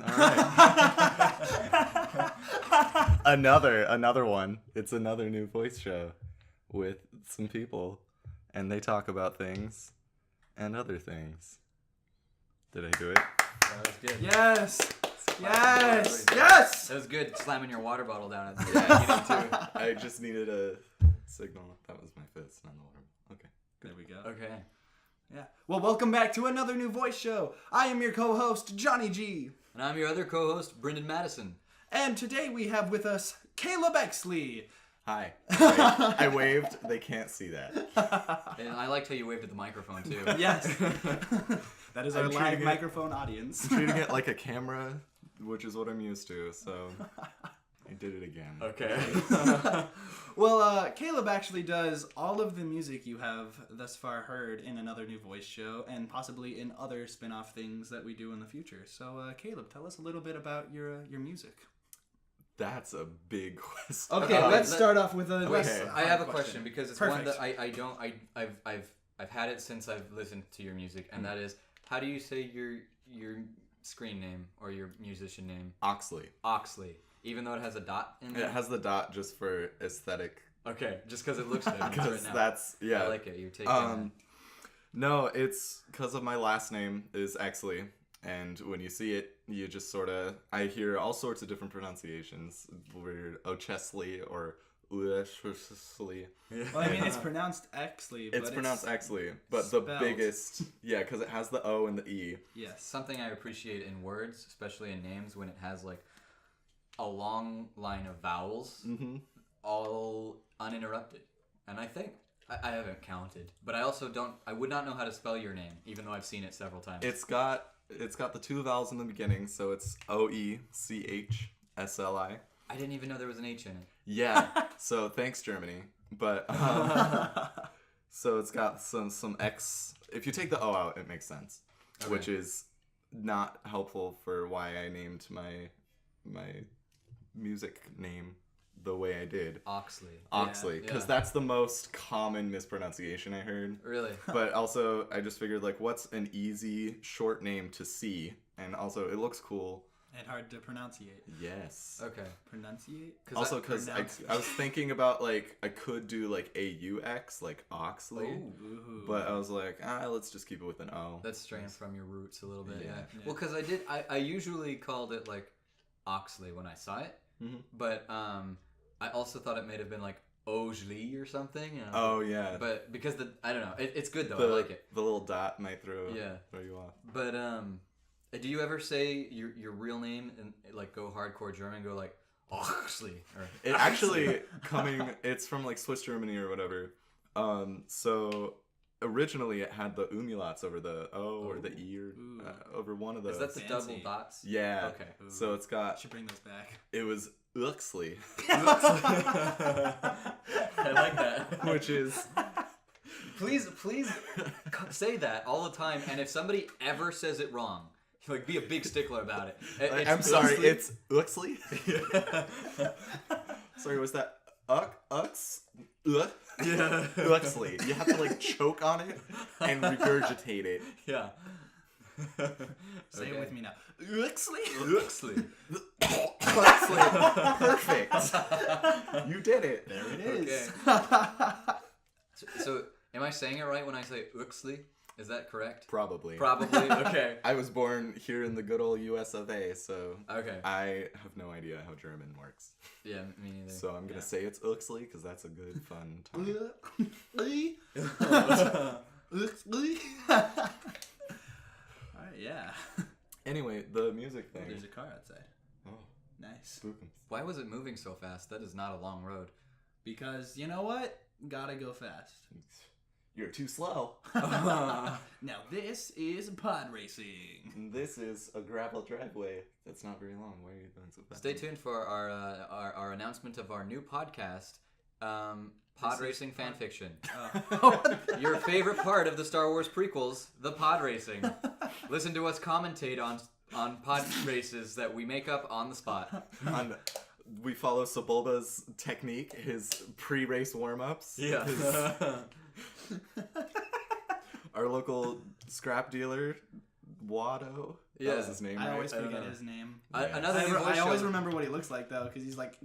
All right. Another one. It's another new voice show with some people, and they talk about things and other things. Did I do it? That was good. Yes! Yes! Yes! That was good. Slamming your water bottle down at the Yeah, I just needed a signal. That was my fist, not the water. Okay. There we go. Okay. Yeah. Well, welcome back to another new voice show. I am your co-host, Johnny G. And I'm your other co-host, Brendan Madison. And today we have with us Kaleb O.XLI. Hi. I waved. They can't see that. And I liked how you waved at the microphone, too. Yes. That is our I'm live treating it- microphone audience. Treating it like a camera, which is what I'm used to, so I did it again. Okay. Well, Kaleb actually does all of the music you have thus far heard in another new voice show and possibly in other spin-off things that we do in the future. So, Kaleb, tell us a little bit about your music. That's a big question. Okay, let's start off with a. Okay. I have a question because it's one Perfect. that I've had it since I've listened to your music, and that is, how do you say your screen name or your musician name? O.XLI. O.XLI. Even though it has a dot in there? It has the dot just for aesthetic. Okay, just because it looks good. Because that's, yeah. I like it. You're taking No, it's because of my last name is O.XLI. And when you see it, you just sort of, I hear all sorts of different pronunciations. Weird O.XLI or O.XLI. Well, I mean, it's pronounced O.XLI, but It's pronounced O.XLI, but the spelled. biggest, yeah, because it has the O and the E. Yes. something I appreciate in words, especially in names, when it has like a long line of vowels, all uninterrupted. And I think I haven't counted, but I also I would not know how to spell your name, even though I've seen it several times. It's got the two vowels in the beginning, so it's O.E.C.H.S.L.I. I didn't even know there was an H in it. Yeah, so thanks Germany. But so it's got some X. If you take the O out, it makes sense, which is not helpful for why I named my music name the way I did. O.XLI. Because that's the most common mispronunciation I heard. Really? But also, I just figured, like, what's an easy short name to see? And also, it looks cool. And hard to pronunciate. Yes. Okay. Pronunciate? Also, because I was thinking about, like, I could do, like, A-U-X, like, O.XLI. Ooh. But I was like, let's just keep it with an O. That's straying from your roots a little bit, Yeah. yeah. Well, because I usually called it, like, O.XLI when I saw it. But I also thought it may have been, like, O.XLI or something. You know? Oh, yeah. But because I don't know. It's good, though. I like it. The little dot might throw you off. But, do you ever say your real name and, like, go hardcore German, go, like, O.XLI? Or It actually it's from like Swiss Germany or whatever. So originally it had the umlauts over the O or the E or over one of those. Is that the Fancy. double dots? Yeah. Okay. So it's got. Should bring those back. It was O.XLI, I like that. which is. Please say that all the time. And if somebody ever says it wrong, like, be a big stickler about it. I'm sorry. O.XLI. It's O.XLI. Sorry, was that O.XLI? You have to like choke on it and regurgitate it. Yeah. Say it with me now. O.XLI? O.XLI. O.XLI. Perfect. You did it. There it is. Okay. So, am I saying it right when I say O.XLI? Is that correct? Probably. Okay. I was born here in the good old US of A, so Okay. I have no idea how German works. Yeah, me neither. So I'm going to say it's O.XLI because that's a good, fun time. O.XLI? Alright, yeah. Anyway, the music thing. There's a car outside. Oh, Nice. spook'em. Why was it moving so fast? That is not a long road. Because, you know what? Gotta go fast. You're too slow. Now this is pod racing. This is a gravel driveway. That's not very long. Why are you going so fast? Stay tuned for our announcement of our new podcast, Pod Racing Fanfiction. Your favorite part of the Star Wars prequels, the pod racing. Listen to us commentate on pod races that we make up on the spot. We follow Sebulba's technique, his pre-race warm-ups. Yeah. Our local scrap dealer, Watto. That was his name, I right? always I don't forget know. his name. Yeah. Another new voice I always show. remember what he looks like though, because he's like.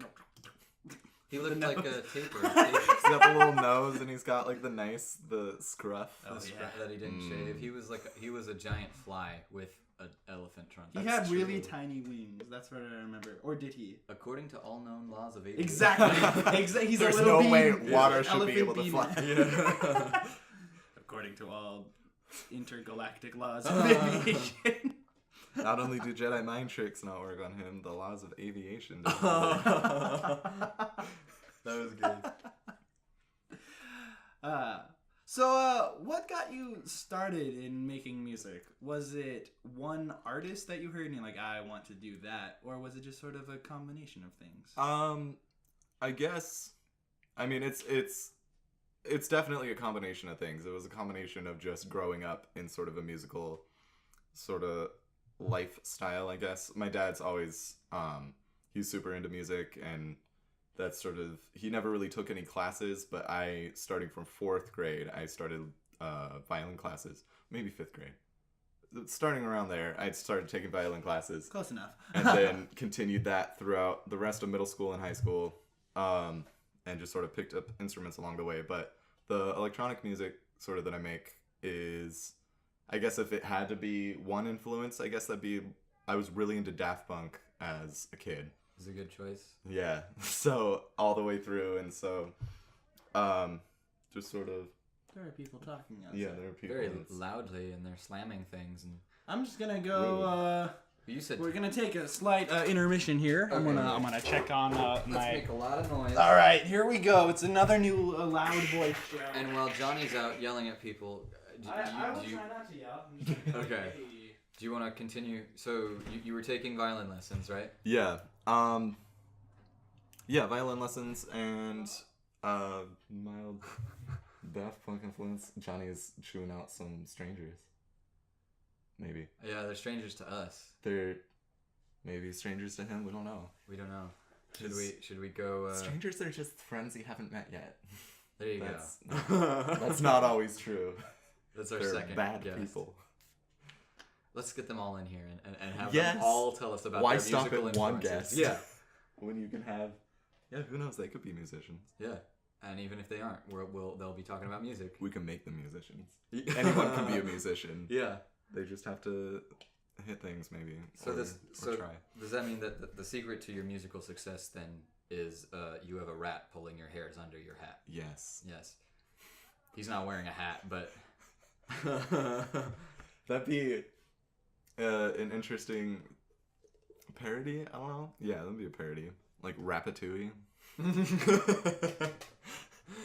He looked the like a nose. taper. He's got the little nose, and he's got like the scruff. Oh, yeah. That he didn't shave. He was a giant fly with an elephant trunk. He had really tiny wings. That's what I remember. Or did he? According to all known laws of aviation. Exactly. He's There's a little no way bean. water should Elephant be able to bean. fly. Yeah. According to all intergalactic laws of aviation. Not only do Jedi mind tricks not work on him, the laws of aviation don't work. That was good. So what got you started in making music? Was it one artist that you heard and you're like, I want to do that? Or was it just sort of a combination of things? I guess, I mean, it's definitely a combination of things. It was a combination of just growing up in sort of a musical sort of lifestyle, I guess. My dad's always, he's super into music, and that's sort of, he never really took any classes, but starting from 4th grade, I started violin classes, maybe 5th grade. Starting around there, I started taking violin classes. Close enough. And then continued that throughout the rest of middle school and high school, and just sort of picked up instruments along the way. But the electronic music sort of that I make is, I guess if it had to be one influence, I guess that'd be, I was really into Daft Punk as a kid. It's a good choice. Yeah, so all the way through, and so just sort of, There are people talking outside. yeah, there are people. Very that's- loudly, and they're slamming things. And I'm just gonna go. you said We're gonna take a slight intermission here. I'm Okay. gonna check on let's my. make a lot of noise. All right, here we go. It's another new loud voice show. And while Johnny's out yelling at people, I will do you, try not to yell. I'm just gonna go, Okay. "Hey." do you want to continue? So you were taking violin lessons, right? Yeah. Yeah, violin lessons and mild Daft Punk influence. Johnny is chewing out some strangers. Maybe. Yeah, they're strangers to us. They're maybe strangers to him, we don't know. We don't know. Just- Should we go? Strangers are just friends you haven't met yet. There you That's, go. that's not always true. That's our They're second bad guest. people. Let's get them all in here and have Yes. them all tell us about Why their stop musical at one influences. guest? Yeah, When you can have, yeah, who knows? They could be musicians. yeah. And even if they aren't, they'll be talking about music. We can make them musicians. Anyone can be a musician. Yeah. They just have to hit things, maybe. So or try. does that mean that the secret to your musical success then is you have a rat pulling your hairs under your hat? Yes. Yes. He's not wearing a hat, but That'd be an interesting parody. I don't know. Yeah, that'd be a parody, like Ratatouille.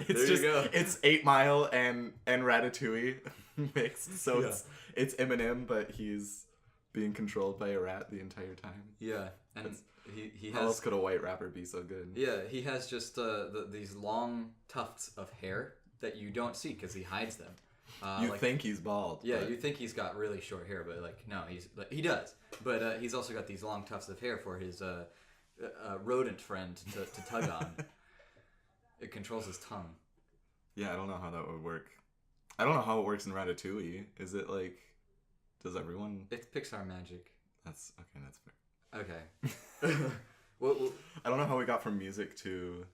There you go. It's 8 Mile and Ratatouille mixed. So Yeah. it's Eminem, but he's being controlled by a rat the entire time. yeah, and he How else has could a white rapper be so good? yeah he has just these long tufts of hair that you don't see because he hides them. You think he's bald? Yeah, but you think he's got really short hair, but no, he does. But he's also got these long tufts of hair for his rodent friend to tug on. It controls his tongue. Yeah, I don't know how that would work. I don't know how it works in Ratatouille. Is it like, does everyone? It's Pixar magic. That's okay. That's fair. Okay. well, I don't know how we got from music to,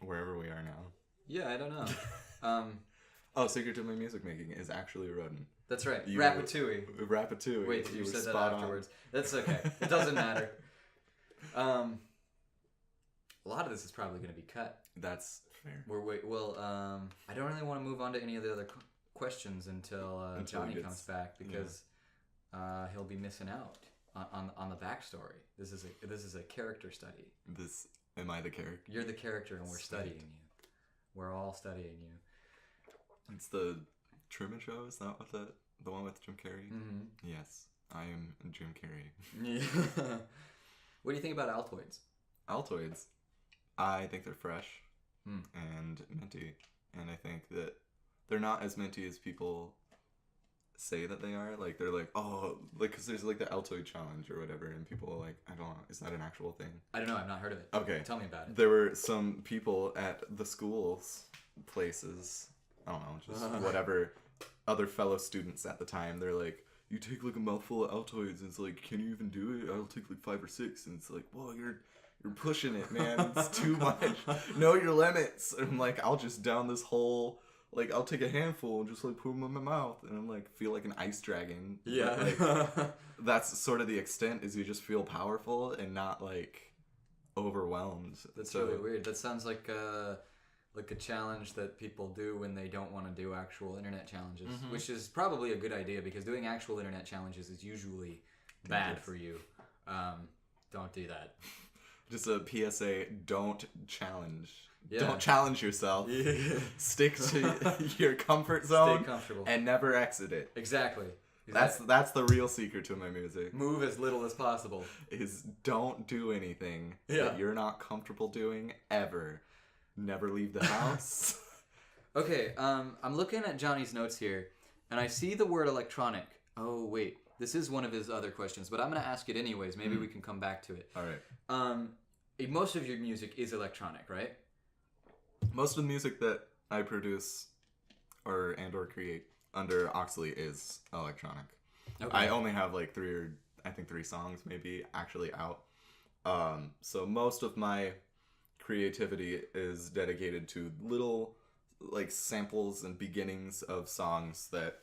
wherever we are now. yeah, I don't know. Oh, secret to my music making is actually a rodent. That's right. You- Ratatouille. Ratatouille. Wait, you were said that spot on. afterwards. That's okay. It doesn't matter. A lot of this is probably going to be cut. That's fair. I don't really want to move on to any of the other questions until Until Johnny he gets- comes back because he'll be missing out on the backstory. This is a character study. Am I the character? You're the character, and we're Sweet. studying you. We're all studying you. It's the Truman Show. Is that what the one with Jim Carrey? Mm-hmm. Yes, I am Jim Carrey. Yeah. What do you think about Altoids? Altoids. I think they're fresh Hmm. and minty, and I think that they're not as minty as people say that they are. Like they're like, oh, like because there's like the Altoid challenge or whatever, and people are like, I don't know, is that an actual thing? I don't know. I've not heard of it. Okay. Tell me about it. There were some people at the schools, places, I don't know, just whatever, other fellow students at the time. They're like, you take like a mouthful of Altoids, and it's like, can you even do it? I'll take like 5 or 6, and it's like, well, you're pushing it, man. It's too much. Know your limits. And I'm like, I'll just down this whole, like, I'll take a handful and just like put them in my mouth, and I'm like, feel like an ice dragon. Yeah. But, like, that's sort of the extent, is you just feel powerful and not like overwhelmed. That's really weird. That sounds like a challenge that people do when they don't want to do actual internet challenges, which is probably a good idea, because doing actual internet challenges is usually bad for you. Don't do that. Just a PSA, don't challenge. Yeah. Don't challenge yourself. Yeah. Stick to your comfort zone. Stay comfortable. And never exit it. Exactly. That's the real secret to my music. Move as little as possible. Is don't do anything that you're not comfortable doing ever. Never leave the house. Okay, I'm looking at Johnny's notes here, and I see the word electronic. Oh, wait. This is one of his other questions, but I'm going to ask it anyways. Maybe we can come back to it. All right. Most of your music is electronic, right? Most of the music that I produce or create under O.XLI is electronic. Okay. I only have like 3 songs maybe actually out. So most of my creativity is dedicated to little like samples and beginnings of songs that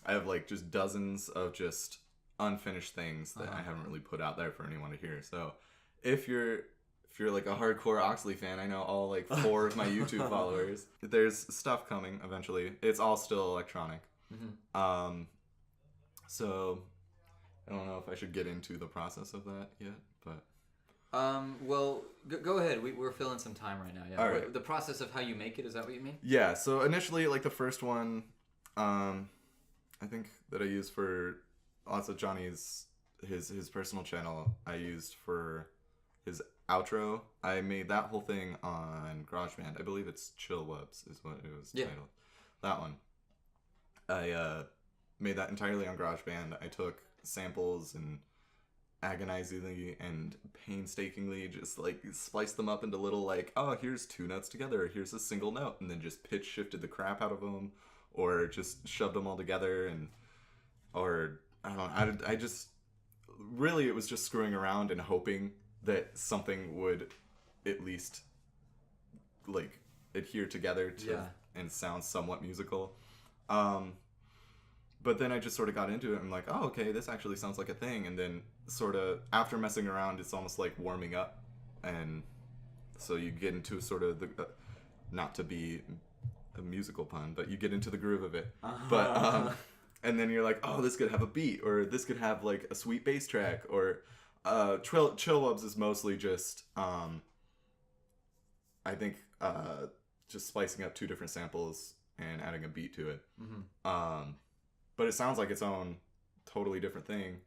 I have like just dozens of just unfinished things that I haven't really put out there for anyone to hear. So if you're like a hardcore O.XLI fan, I know all like 4 of my YouTube followers. There's stuff coming eventually. It's all still electronic. So I don't know if I should get into the process of that yet, but well, go ahead. We're filling some time right now. Yeah. All right. The process of how you make it, is that what you mean? Yeah. So initially, like the first one, I think that I used for also Johnny's his personal channel, I used for his outro. I made that whole thing on GarageBand. I believe it's Chill Wubs is what it was titled. That one. I made that entirely on GarageBand. I took samples and agonizingly and painstakingly just like spliced them up into little like, oh, here's 2 notes together, here's a single note, and then just pitch shifted the crap out of them, or just shoved them all together, or I don't know. I just really, it was just screwing around and hoping that something would at least like adhere together to and sound somewhat musical. But then I just sort of got into it. I'm like, oh, okay, this actually sounds like a thing. And then sort of after messing around, it's almost like warming up. And so you get into sort of the, not to be a musical pun, but you get into the groove of it. But, and then you're like, oh, this could have a beat, or this could have like a sweet bass track, or Chill Wubs is mostly just, I think, just splicing up 2 different samples and adding a beat to it. But it sounds like its own totally different thing.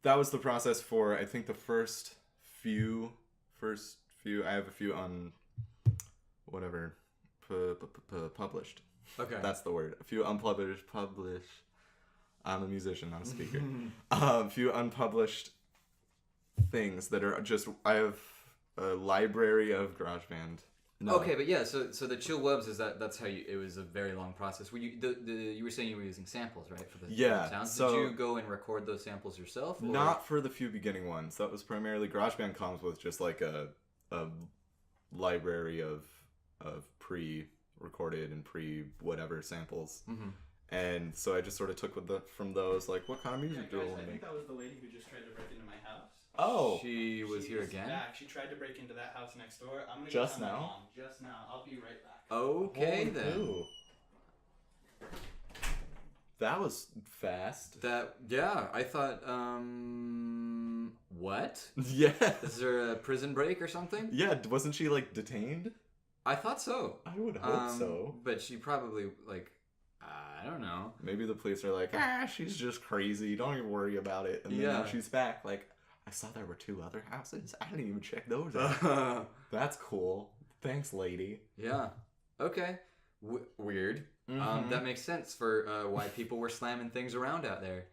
That was the process for, I think, the first few. I have a few on whatever published. Okay, that's the word. A few unpublished. I'm a musician, not a speaker. A few unpublished things that are just. I have a library of GarageBand. No. Okay, but yeah, so the Chill Wubs that's how it was a very long process. Were you you were saying you were using samples, right? For the sounds. So did you go and record those samples yourself? Or? Not for the few beginning ones. That was primarily GarageBand comes with just like a library of pre-recorded and pre-whatever samples. And so I just sort of took from those, like, what kind of music do I want to make? I think that was the lady who just tried to break into my house. Oh, she was here again? Back. She tried to break into that house next door. I'm gonna just go now? Just now. I'll be right back. Okay, then. Ooh. That was fast. I thought, what? Yeah. Is there a prison break or something? Yeah, wasn't she, like, detained? I thought so. I would hope so. But she probably, like, I don't know. Maybe the police are like, she's just crazy. Don't even worry about it. And then now she's back, like, I saw there were 2 other houses. I didn't even check those out. That's cool. Thanks, lady. Yeah. Okay. Weird. That makes sense for why people were slamming things around out there.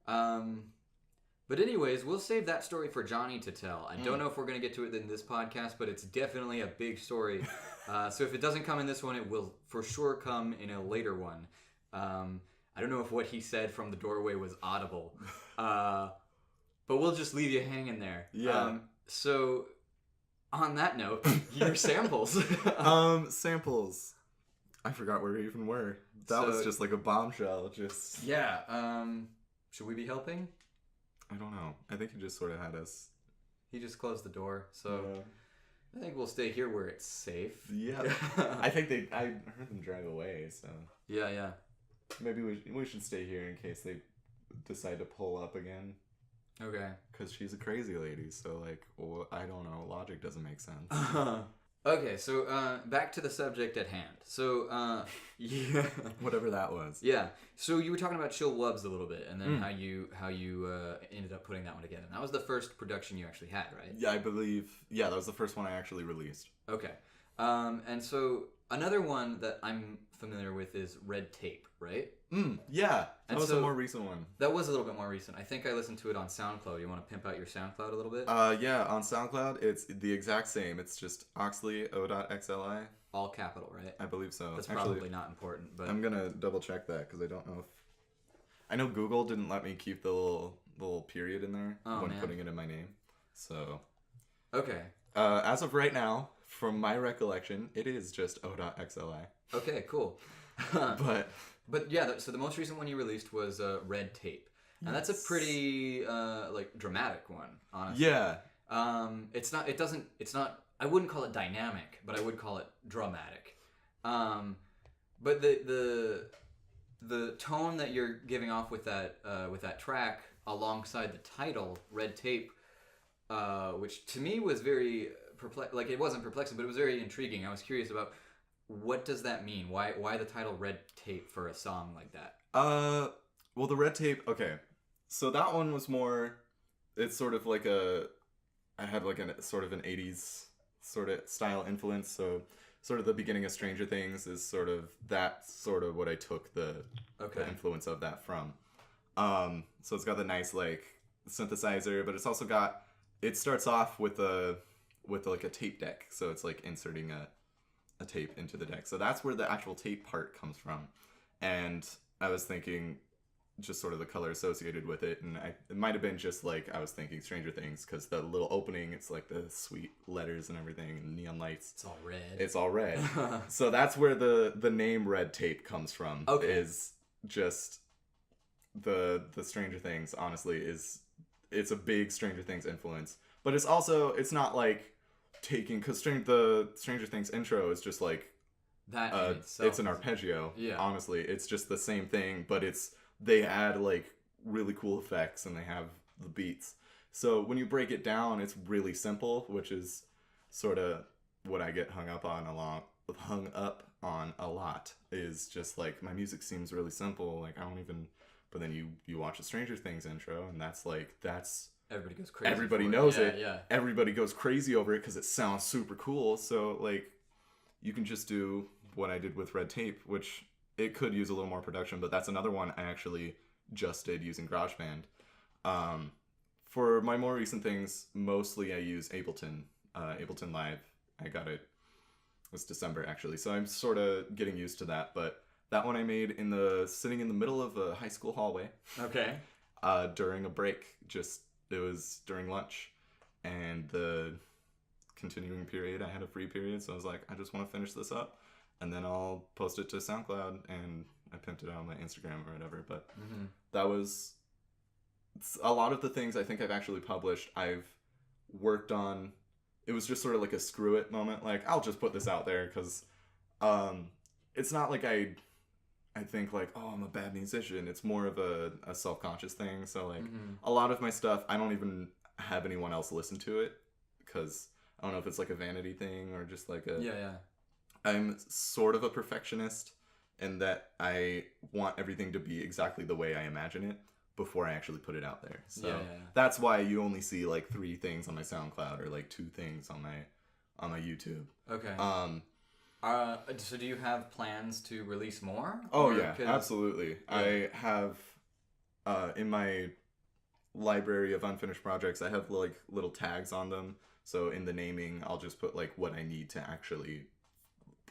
But anyways, we'll save that story for Johnny to tell. I don't know if we're going to get to it in this podcast, but it's definitely a big story. So if it doesn't come in this one, it will for sure come in a later one. I don't know if what he said from the doorway was audible, but we'll just leave you hanging there. Yeah. So, on that note, your samples. Samples. I forgot where we even were. That So- was just like a bombshell. Just Yeah. Should we be helping? I don't know. I think he just sort of had us. He just closed the door, so I think we'll stay here where it's safe. Yeah. I think I heard them drive away, so Yeah. maybe we should stay here in case they decide to pull up again. Okay. Because she's a crazy lady, so like, I don't know. Logic doesn't make sense. Okay, so back to the subject at hand. So, yeah. Whatever that was. Yeah. So you were talking about Chill Wubs a little bit, and then how you ended up putting that one together. And that was the first production you actually had, right? Yeah, I believe. Yeah, that was the first one I actually released. Okay. And so another one that I'm familiar with is Red Tape, right? Yeah, that And was so- a more recent one. That was a little bit more recent. I think I listened to it on SoundCloud. You want to pimp out your SoundCloud a little bit? Yeah, on SoundCloud, it's the exact same. It's just O.XLI, O.XLI. All capital, right? I believe so. That's Actually, probably not important, but I'm gonna double check that because I don't know if. I know Google didn't let me keep the little period in there when man. putting it in my name. So, okay. as of right now, from my recollection, it is just O.XLI. Okay, cool. But yeah, so the most recent one you released was Red Tape, and that's a pretty like dramatic one, honestly. yeah, It's not. I wouldn't call it dynamic, but I would call it dramatic. But the tone that you're giving off with that track alongside the title Red Tape, which to me was very like it wasn't perplexing, but it was very intriguing. I was curious about what does that mean? Why the title Red Tape for a song like that? well, the Red Tape. Okay, so that one was more. It's sort of like I had like a sort of an '80s sort of style influence. So sort of the beginning of Stranger Things is sort of what I took the influence of that from. So it's got the nice like synthesizer, but it's also got. It starts off with like a tape deck, so it's like inserting a tape into the deck. So that's where the actual tape part comes from. And I was thinking just sort of the color associated with it, and it might have been just like I was thinking Stranger Things, because the little opening, it's like the sweet letters and everything and neon lights. It's all red. So that's where the name Red Tape comes from. Okay. Is just the Stranger Things, honestly, it's a big Stranger Things influence, but it's not like taking, because the Stranger Things intro is just like that in itself. it's an arpeggio. Yeah. Honestly, it's just the same thing, but they add like really cool effects and they have the beats. So when you break it down, it's really simple, which is sort of what I get hung up on a lot. Is just like my music seems really simple. Like I don't even. But then you watch the Stranger Things intro, and that's everybody goes crazy. Everybody for knows Yeah, it. Yeah. Everybody goes crazy over it because it sounds super cool. So like, you can just do what I did with Red Tape, which it could use a little more production, but that's another one I actually just did using GarageBand. For my more recent things, mostly I use Ableton Live. I got it. It was December actually, so I'm sort of getting used to that. But that one I made sitting in the middle of a high school hallway. Okay. During a break, it was during lunch, and the continuing period, I had a free period, so I was like, I just want to finish this up, and then I'll post it to SoundCloud, and I pimped it out on my Instagram or whatever. But that was a lot of the things I think I've actually published. I've worked on. It was just sort of like a screw it moment. Like, I'll just put this out there because it's not like I think like, oh, I'm a bad musician. It's more of a self-conscious thing. So like a lot of my stuff, I don't even have anyone else listen to it because I don't know if it's like a vanity thing or just like I'm sort of a perfectionist in that I want everything to be exactly the way I imagine it before I actually put it out there. So that's why you only see like 3 things on my SoundCloud or like 2 things on my YouTube. Okay. So do you have plans to release more? Oh yeah, absolutely. Yeah. I have in my library of unfinished projects, I have like little tags on them. So in the naming, I'll just put like what I need to actually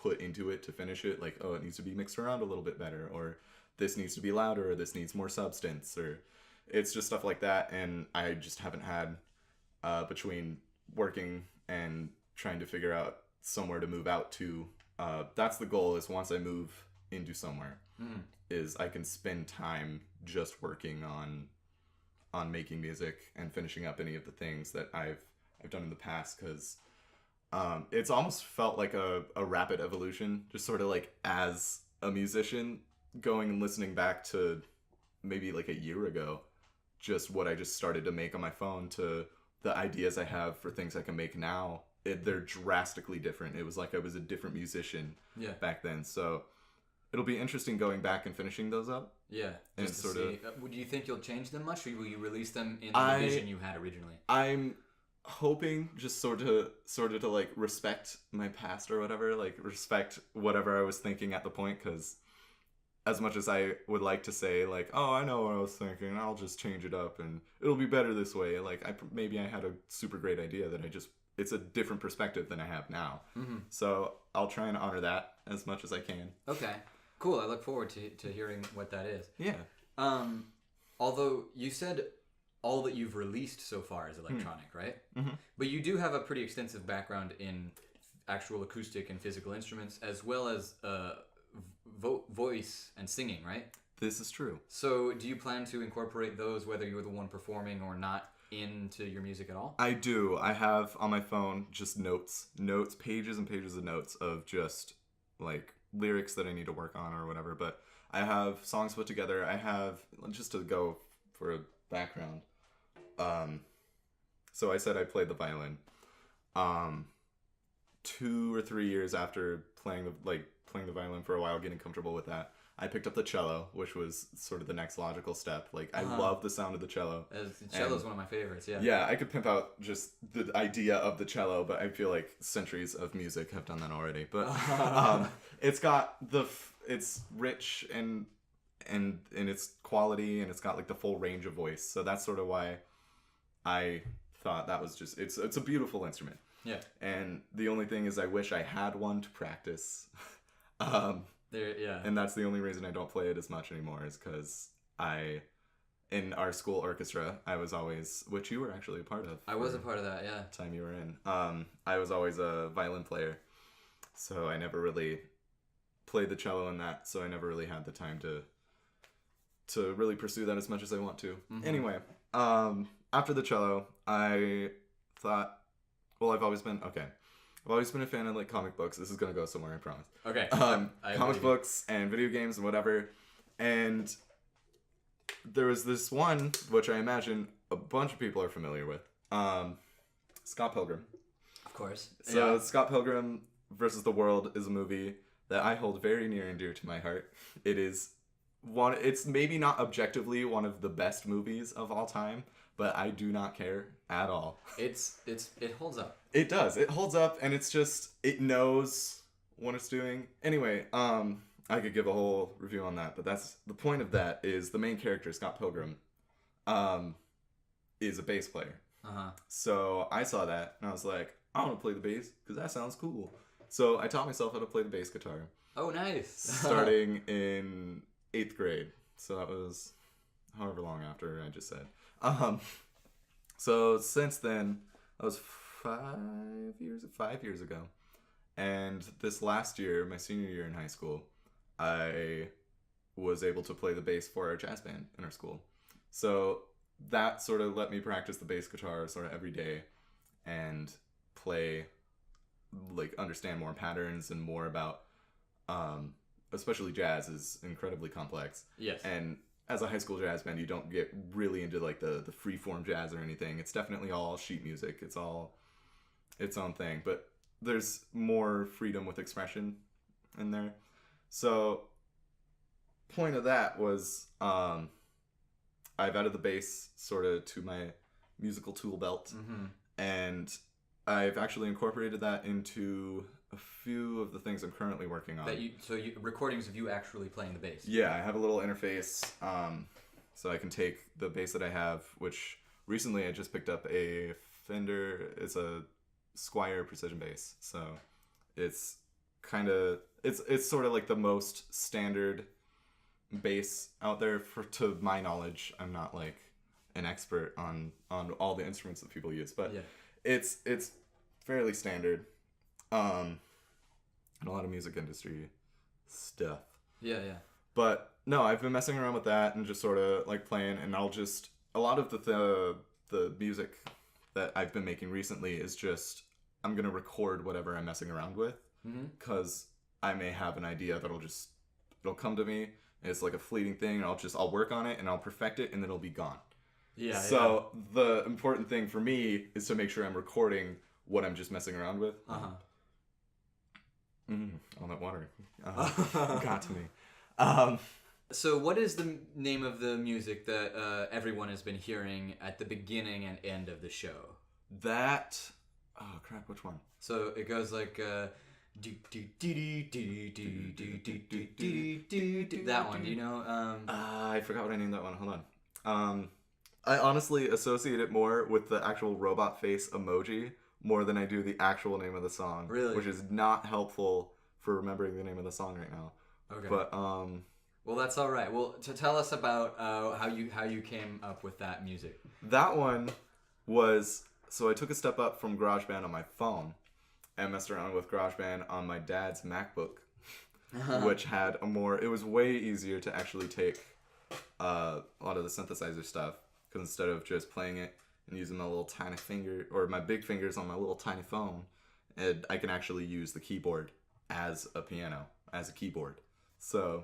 put into it to finish it. Like, oh, it needs to be mixed around a little bit better, or this needs to be louder, or this needs more substance, or it's just stuff like that. And I just haven't had, between working and trying to figure out somewhere to move out to, that's the goal, is once I move into somewhere, is I can spend time just working on making music and finishing up any of the things that I've done in the past, because it's almost felt like a rapid evolution, just sort of like as a musician, going and listening back to maybe like a year ago, just what I just started to make on my phone, to the ideas I have for things I can make now. They're drastically different. It was like I was a different musician back then. So it'll be interesting going back and finishing those up. Yeah, and just to see. Do you think you'll change them much, or will you release them in I- the vision you had originally? I'm hoping just sort of to like respect my past or whatever, like respect whatever I was thinking at the point, because as much as I would like to say like, oh, I know what I was thinking, I'll just change it up and it'll be better this way, like maybe I had a super great idea that it's a different perspective than I have now. So I'll try and honor that as much as I can. Okay, cool. I look forward to hearing what that is. Yeah. Although you said all that you've released so far is electronic, right? But you do have a pretty extensive background in actual acoustic and physical instruments, as well as voice and singing, right? This is true. So do you plan to incorporate those, whether you're the one performing or not, into your music at all? I do. I have on my phone just notes, pages and pages of notes of just like lyrics that I need to work on or whatever. But I have songs put together. I have, just to go for a background, so I said I played the violin. 2 or 3 years after playing the violin for a while, getting comfortable with that, I picked up the cello, which was sort of the next logical step. Like, I love the sound of the cello. The cello is one of my favorites, yeah. Yeah, I could pimp out just the idea of the cello, but I feel like centuries of music have done that already. But it's got it's rich and in its quality, and it's got like the full range of voice. So that's sort of why I thought that was just, it's a beautiful instrument. Yeah. And the only thing is I wish I had one to practice. Yeah. And that's the only reason I don't play it as much anymore, is because in our school orchestra, I was always, which you were actually a part of. I was a part of that, yeah. Time you were in. I was always a violin player, so I never really played the cello in that, so I never really had the time to really pursue that as much as I want to. Anyway, after the cello, I thought, well, I've always been a fan of like comic books. This is gonna go somewhere, I promise. Okay. Comic books and video games and whatever. And there was this one, which I imagine a bunch of people are familiar with. Scott Pilgrim. Of course. So Yeah. Scott Pilgrim versus the World is a movie that I hold very near and dear to my heart. It's maybe not objectively one of the best movies of all time, but I do not care at all. It holds up. It does. It holds up, and it's just, it knows what it's doing. Anyway, I could give a whole review on that, but that's the point of that, is the main character, Scott Pilgrim, is a bass player. So I saw that, and I was like, I want to play the bass, because that sounds cool. So I taught myself how to play the bass guitar. Oh, nice. Starting in 8th grade. So that was however long after I just said. So since then, that was 5 years ago. And this last year, my senior year in high school, I was able to play the bass for our jazz band in our school. So that sort of let me practice the bass guitar sort of every day and play, like, understand more patterns and more about, especially jazz is incredibly complex. Yes. And as a high school jazz band, you don't get really into like the free-form jazz or anything. It's definitely all sheet music. It's all its own thing, but there's more freedom with expression in there. So point of that was I've added the bass sort of to my musical tool belt, and I've actually incorporated that into a few of the things I'm currently working on. Recordings of you actually playing the bass. Yeah, I have a little interface, so I can take the bass that I have, which recently I just picked up a Fender. It's a Squier precision bass, so it's kind of it's sort of like the most standard bass out there to my knowledge. I'm not like an expert on all the instruments that people use, but it's fairly standard. And a lot of music industry stuff. Yeah. But no, I've been messing around with that and just sort of like playing, and I'll just a lot of the music that I've been making recently is just I'm gonna record whatever I'm messing around with, because I may have an idea it'll come to me. And it's like a fleeting thing, and I'll work on it and I'll perfect it, and then it'll be gone. Yeah. So the important thing for me is to make sure I'm recording what I'm just messing around with. All that water got to me. So what is the name of the music that everyone has been hearing at the beginning and end of the show? That... Oh, crap, which one? So it goes like... that one, you know? I forgot what I named that one. Hold on. I honestly associate it more with the actual robot face emoji more than I do the actual name of the song. Really? Which is not helpful for remembering the name of the song right now. Okay. But, well, that's all right. Well, to tell us about how you came up with that music. That one was... So I took a step up from GarageBand on my phone and messed around with GarageBand on my dad's MacBook, which had it was way easier to actually take a lot of the synthesizer stuff, because instead of just playing it and using my little tiny finger, or my big fingers on my little tiny phone, I can actually use the keyboard as a piano, as a keyboard. So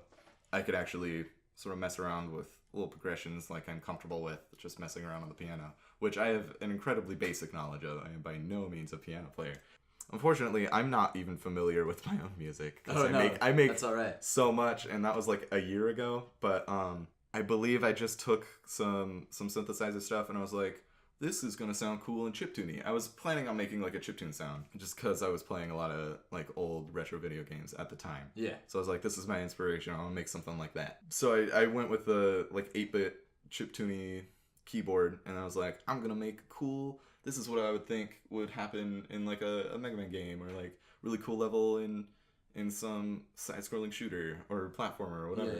I could actually sort of mess around with little progressions like I'm comfortable with, just messing around on the piano, which I have an incredibly basic knowledge of. I am by no means a piano player. Unfortunately, I'm not even familiar with my own music. I make that's all right. So much, and that was like a year ago. But I believe I just took some synthesizer stuff, and I was like, this is gonna sound cool and chiptuney. I was planning on making like a chiptune sound, just because I was playing a lot of like old retro video games at the time. Yeah. So I was like, this is my inspiration. I want to make something like that. So I went with the like 8-bit chiptuney keyboard, and I was like, I'm gonna make cool. This is what I would think would happen in like a Mega Man game, or like really cool level in some side-scrolling shooter or platformer or whatever.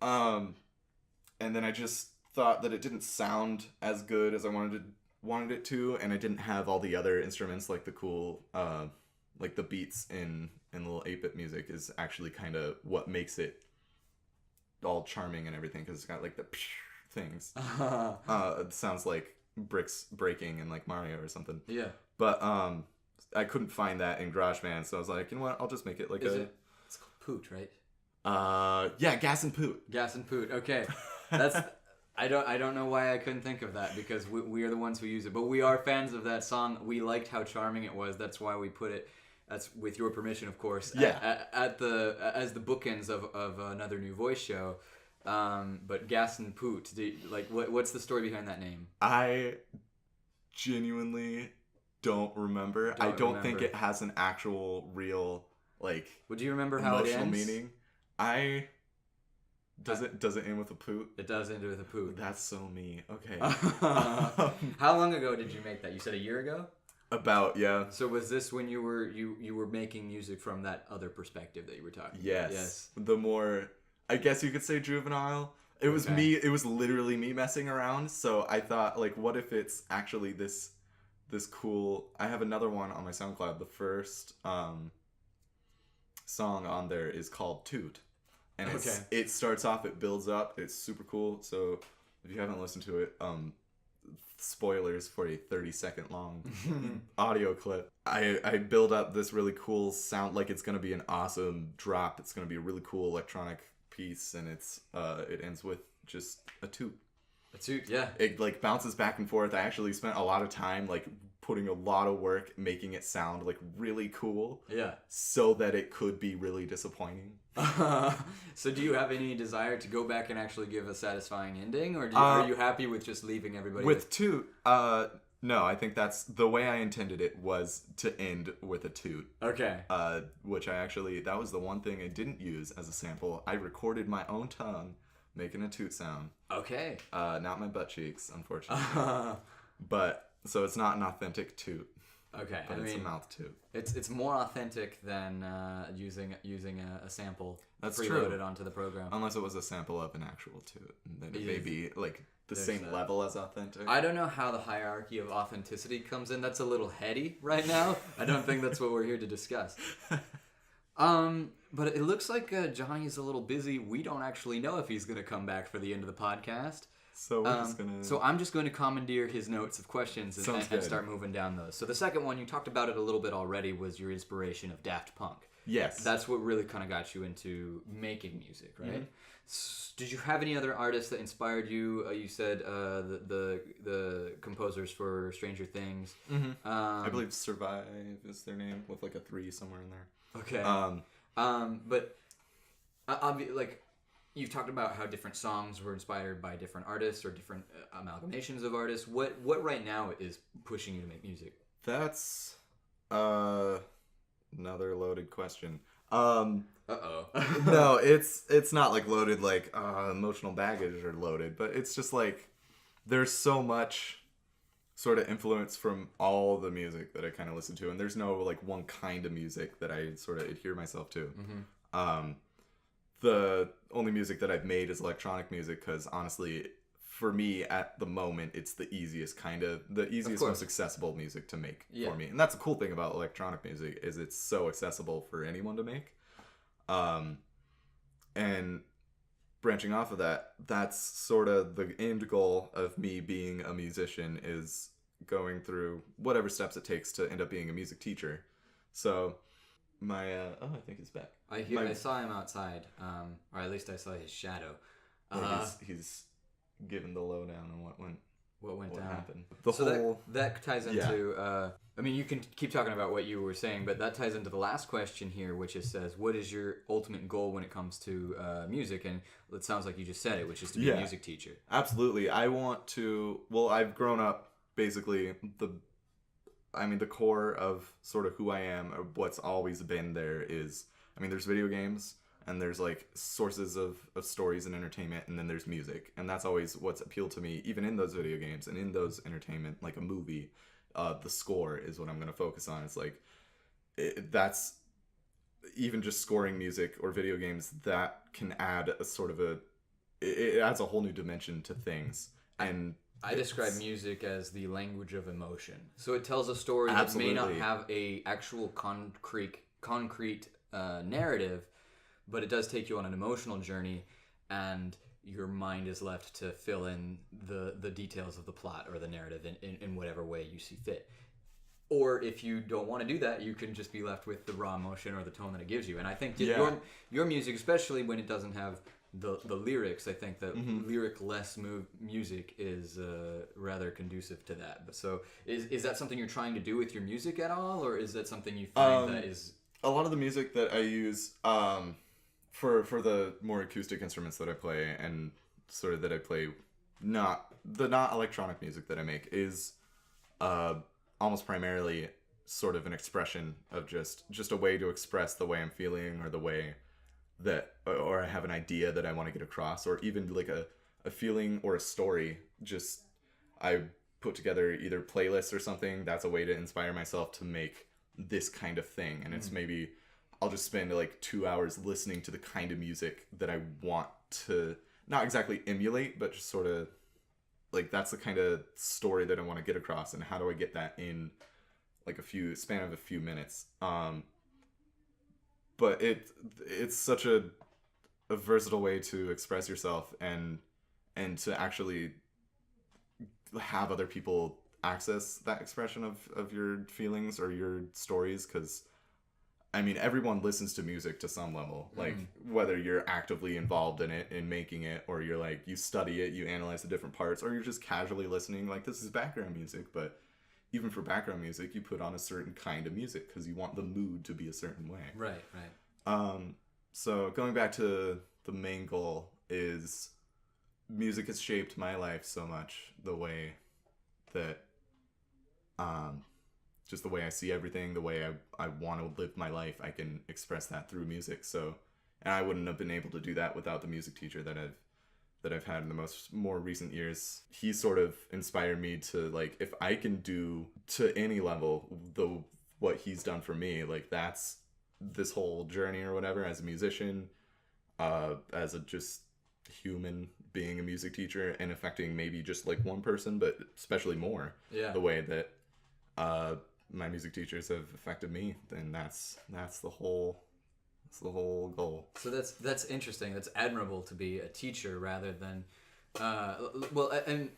Yeah. And then I just thought that it didn't sound as good as I wanted it to, and I didn't have all the other instruments like the cool like the beats in little 8-bit music is actually kind of what makes it all charming and everything, because it's got like the things. It sounds like bricks breaking in like Mario or something. Yeah. But I couldn't find that in GarageBand, so I was like, you know what, I'll just make it like It's called Poot, right? Yeah, Gas and Poot. Gas and Poot. Okay. That's I don't know why I couldn't think of that, because we are the ones who use it, but we are fans of that song. We liked how charming it was. That's why we put it. That's with your permission, of course. Yeah. At the bookends of another new voice show. But Gas and Poot. What's the story behind that name? I genuinely don't remember. I don't think it has an actual real like. Would you remember how it ends? Meaning? Does it end with a poot? It does end with a poot. That's so me. Okay. How long ago did you make that? You said a year ago? About, yeah. So was this when you were making music from that other perspective that you were talking about? Yes. The more, I guess you could say, juvenile. It was me. It was literally me messing around. So I thought, like, what if it's actually this cool? I have another one on my SoundCloud. The first song on there is called Toot. And it starts off, it builds up, it's super cool. So if you haven't listened to it, spoilers for a 30-second long audio clip. I build up this really cool sound, like it's going to be an awesome drop. It's going to be a really cool electronic piece, and it ends with just a toot. A toot, yeah. It like bounces back and forth. I actually spent a lot of time like putting a lot of work making it sound like really cool. Yeah. So that it could be really disappointing. So do you have any desire to go back and actually give a satisfying ending, or are you happy with just leaving everybody with toot? No, I think that's the way I intended it, was to end with a toot. Okay. Which that was the one thing I didn't use as a sample. I recorded my own tongue making a toot sound. Okay. Not my butt cheeks, unfortunately. But so it's not an authentic toot. Okay, but I it's mean, a mouth too. it's more authentic than using a sample That's preloaded true. onto the program. Unless it was a sample of an actual toot, and then it It may is. be like the There's same that. level as authentic. I don't know how the hierarchy of authenticity comes in. That's a little heady right now. I don't think that's what we're here to discuss. But it looks like Johnny's a little busy. We don't actually know if he's going to come back for the end of the podcast. So we're just gonna. So I'm just going to commandeer his notes of questions Sounds and good. start moving down those. So the second one, you talked about it a little bit already, was your inspiration of Daft Punk. Yes. That's what really kind of got you into making music, right? Mm-hmm. Did you have any other artists that inspired you? You said the composers for Stranger Things. Mm-hmm. I believe Survive is their name, with like a 3 somewhere in there. Okay. But like you've talked about how different songs were inspired by different artists or different amalgamations of artists. What right now is pushing you to make music? That's another loaded question. Uh-oh. No, it's not like loaded like emotional baggage are loaded, but it's just like there's so much sort of influence from all the music that I kind of listen to, and there's no like one kind of music that I sort of adhere myself to. Mm-hmm. The only music that I've made is electronic music because honestly, for me at the moment, it's the easiest, course. most accessible music to make for me. And that's the cool thing about electronic music is it's so accessible for anyone to make. And branching off of that, that's sort of the end goal of me being a musician, is going through whatever steps it takes to end up being a music teacher. So my I think he's back. I saw him outside, or at least I saw his shadow. He's given the lowdown on what What down? happened. That ties into. I mean, you can keep talking about what you were saying, but that ties into the last question here, which says, "What is your ultimate goal when it comes to music?" And it sounds like you just said it, which is to be a music teacher. Absolutely, I want to. Well, I've grown up basically the core of sort of who I am, or what's always been there is. I mean, there's video games. And there's like sources of stories and entertainment, and then there's music, and that's always what's appealed to me, even in those video games and in those entertainment, like a movie. The score is what I'm going to focus on. It's like that's even just scoring music or video games that can add a sort of it adds a whole new dimension to things. And I describe music as the language of emotion. So it tells a story Absolutely. that may not have a actual concrete narrative, but it does take you on an emotional journey, and your mind is left to fill in the details of the plot or the narrative in whatever way you see fit. Or if you don't want to do that, you can just be left with the raw emotion or the tone that it gives you. And I think your music, especially when it doesn't have the lyrics, I think that lyric-less music is rather conducive to that. But so is that something you're trying to do with your music at all, or is that something you find that is... A lot of the music that I use... For the more acoustic instruments that I play, and sort of that I play, not electronic music that I make, is almost primarily sort of an expression of just a way to express the way I'm feeling, or the way that, or I have an idea that I want to get across, or even like a feeling or a story. Just I put together either playlists or something. That's a way to inspire myself to make this kind of thing, and it's maybe I'll just spend like 2 hours listening to the kind of music that I want to not exactly emulate, but just sort of like that's the kind of story that I want to get across, and how do I get that in like span of a few minutes. But it's such a versatile way to express yourself and to actually have other people access that expression of your feelings or your stories, because I mean, everyone listens to music to some level, like whether you're actively involved in it, in making it, or you're like, you study it, you analyze the different parts, or you're just casually listening, like this is background music. But even for background music, you put on a certain kind of music because you want the mood to be a certain way. Right. So going back to the main goal is music has shaped my life so much, the way that, just the way I see everything, the way I want to live my life, I can express that through music. So, and I wouldn't have been able to do that without the music teacher that that I've had in the more recent years, he sort of inspired me to, like, if I can do to any level what he's done for me, like, that's this whole journey or whatever as a musician, as a just human being a music teacher and affecting maybe just like one person, but especially more the way that my music teachers have affected me, then that's the whole goal. So that's interesting. That's admirable to be a teacher rather than and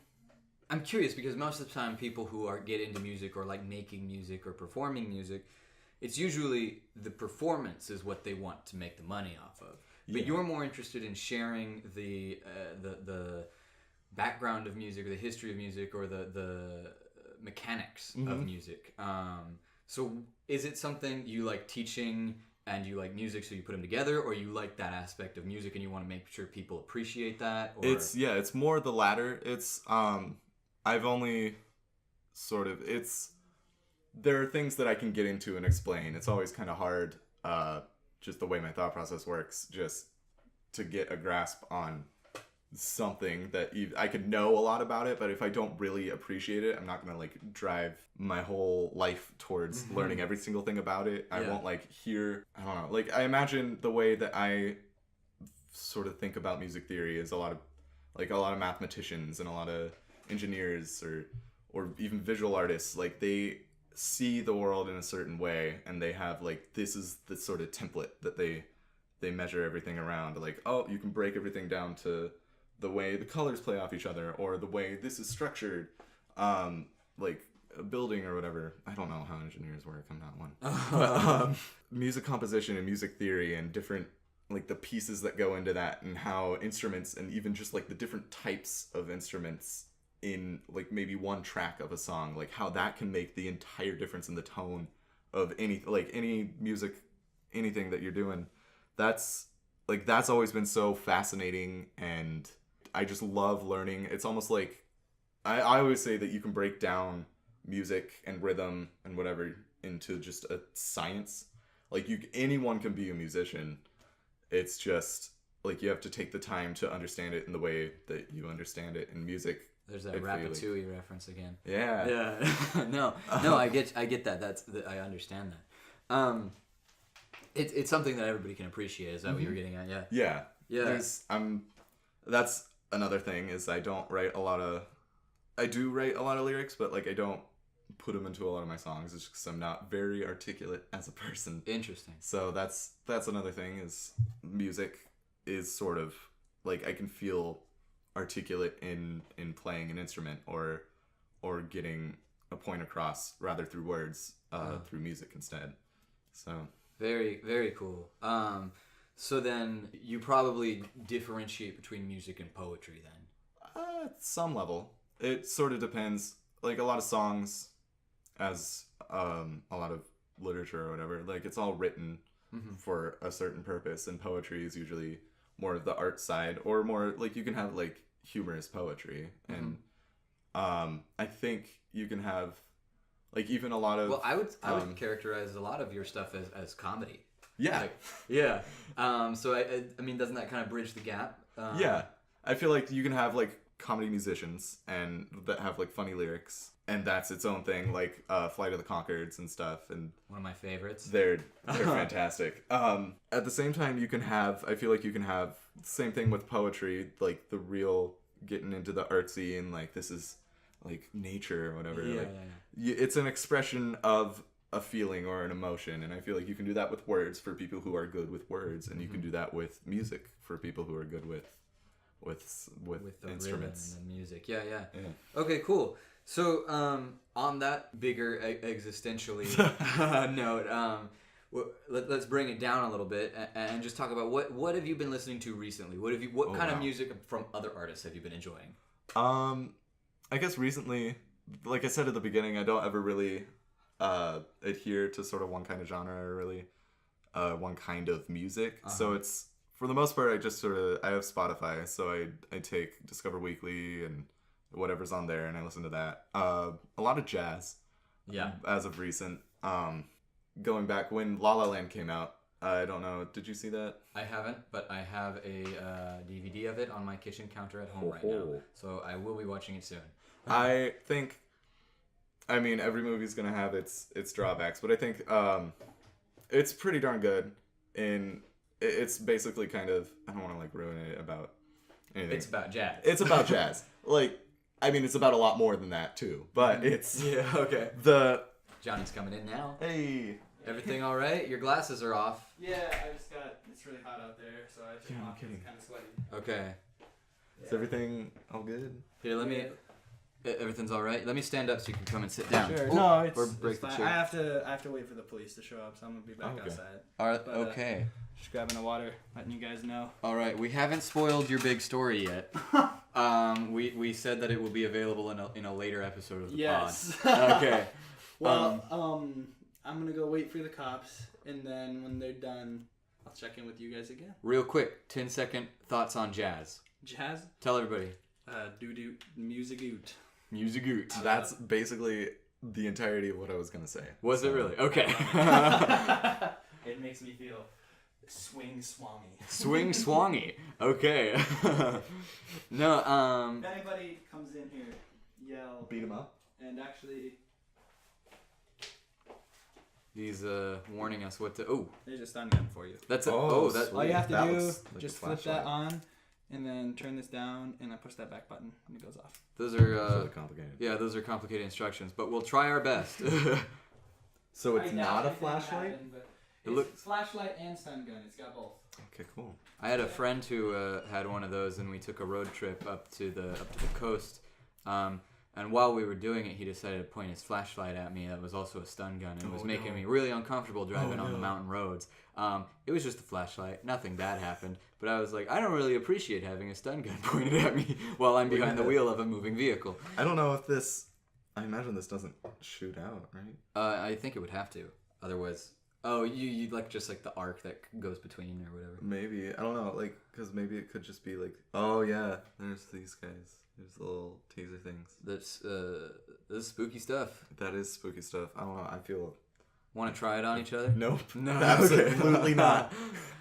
I'm curious because most of the time people who get into music or like making music or performing music, it's usually the performance is what they want to make the money off of. But you're more interested in sharing the background of music or the history of music or the mechanics of music. So is it something you like teaching and you like music so you put them together, or you like that aspect of music and you want to make sure people appreciate that? Or... It's more the latter. It's I've only sort of there are things that I can get into and explain. It's always kind of hard, just the way my thought process works, just to get a grasp on something that I could know a lot about it, but if I don't really appreciate it, I'm not gonna like drive my whole life towards learning every single thing about it. I won't like hear, I don't know, like I imagine the way that I sort of think about music theory is a lot of mathematicians and a lot of engineers or even visual artists, like they see the world in a certain way and they have like, this is the sort of template that they measure everything around, like, oh, you can break everything down to the way the colors play off each other or the way this is structured, like a building or whatever. I don't know how engineers work, I'm not one. But music composition and music theory and different, like the pieces that go into that and how instruments and even just like the different types of instruments in like maybe one track of a song, like how that can make the entire difference in the tone of any music, anything that you're doing. That's always been so fascinating, and I just love learning. It's almost like I always say that you can break down music and rhythm and whatever into just a science. Like anyone can be a musician. It's just like you have to take the time to understand it in the way that you understand it in music. There's that Ratatouille reference again. Yeah. No, I get that. I understand that. It's something that everybody can appreciate. Is that what you were getting at? Yeah. Yeah. That's another thing is I do write a lot of lyrics, but like I don't put them into a lot of my songs. It's just because I'm not very articulate as a person. Interesting. So that's another thing is music is sort of like I can feel articulate in playing an instrument or getting a point across rather through words, through music instead. So very, very cool. So then you probably differentiate between music and poetry then? At some level. It sort of depends. Like a lot of songs, as a lot of literature or whatever, like it's all written for a certain purpose, and poetry is usually more of the art side, or more like you can have like humorous poetry, and I think you can have like even a lot of... Well, I would characterize a lot of your stuff as comedy. Yeah. Like, yeah. So, I mean, doesn't that kind of bridge the gap? Yeah. I feel like you can have, like, comedy musicians and that have, like, funny lyrics, and that's its own thing, like Flight of the Conchords and stuff. And one of my favorites. They're fantastic. At the same time, I feel like you can have the same thing with poetry, like the real getting into the artsy and, like, this is... like nature or whatever. It's an expression of a feeling or an emotion, and I feel like you can do that with words for people who are good with words, and you can do that with music for people who are good with the instruments and the music. Yeah. Okay, cool. So on that bigger existentially note, let's bring it down a little bit and just talk about what have you been listening to recently? What kind of music from other artists have you been enjoying? I guess recently, like I said at the beginning, I don't ever really adhere to sort of one kind of genre or really one kind of music. So it's, for the most part, I have Spotify, so I take Discover Weekly and whatever's on there, and I listen to that. A lot of jazz. Yeah. As of recent. Going back when La La Land came out, I don't know. Did you see that? I haven't, but I have a DVD of it on my kitchen counter at home right now. So I will be watching it soon. I think, I mean, every movie's gonna have its drawbacks, but I think it's pretty darn good. And it's basically kind of, I don't want to like ruin it about anything. It's about jazz. It's about jazz. Like, I mean, it's about a lot more than that too. But it's okay. Johnny's coming in now. Hey. Everything all right? Your glasses are off. Yeah, I just got. It's really hot out there, so I took them off. It's kind of sweaty. Okay. Is everything all good? Here, let me. Everything's all right. Let me stand up so you can come and sit down. Sure. Oh, No, it's, or break the fine. chair. I have to wait for the police to show up, so I'm gonna be back outside. All right. But, Okay. Just grabbing the water, letting you guys know. All right. We haven't spoiled your big story yet. We said that it will be available in a later episode of the pod. Okay. Well, I'm gonna go wait for the cops, and then when they're done, I'll check in with you guys again. Real quick, 10-second thoughts on jazz. Jazz? Tell everybody. Doo-doo, music oot. Music oot. That's basically the entirety of what I was gonna say. Was it really? Okay. It makes me feel swing swangy. Swing swangy. Okay. No, If anybody comes in here, yell. Beat him up. And actually, he's warning us what to. Oh, there's a stun gun for you. that's it. Oh, That. All you have to That do, looks like just a flip that flashlight. on, and then turn this down, and I push that back button, and it goes off. Those are really complicated. yeah, those are complicated instructions, but we'll try our best. So it's I doubt not a anything would flashlight? happen, but It it's look- flashlight and stun gun. It's got both. Okay, cool. I had a friend who had one of those, and we took a road trip up to the coast. And while we were doing it, he decided to point his flashlight at me. That was also a stun gun. It was making me really uncomfortable driving on the mountain roads. It was just a flashlight. Nothing bad happened. But I was like, I don't really appreciate having a stun gun pointed at me while I'm behind the wheel of a moving vehicle. I don't know if this. I imagine this doesn't shoot out, right? I think it would have to. Otherwise, you like just like the arc that goes between or whatever. Maybe. I don't know. Like, because maybe it could just be like, oh yeah, there's these guys. There's little teaser things. That's this is spooky stuff. That is spooky stuff. I don't know. I feel. Want to try it on each other? Nope. No, Absolutely not.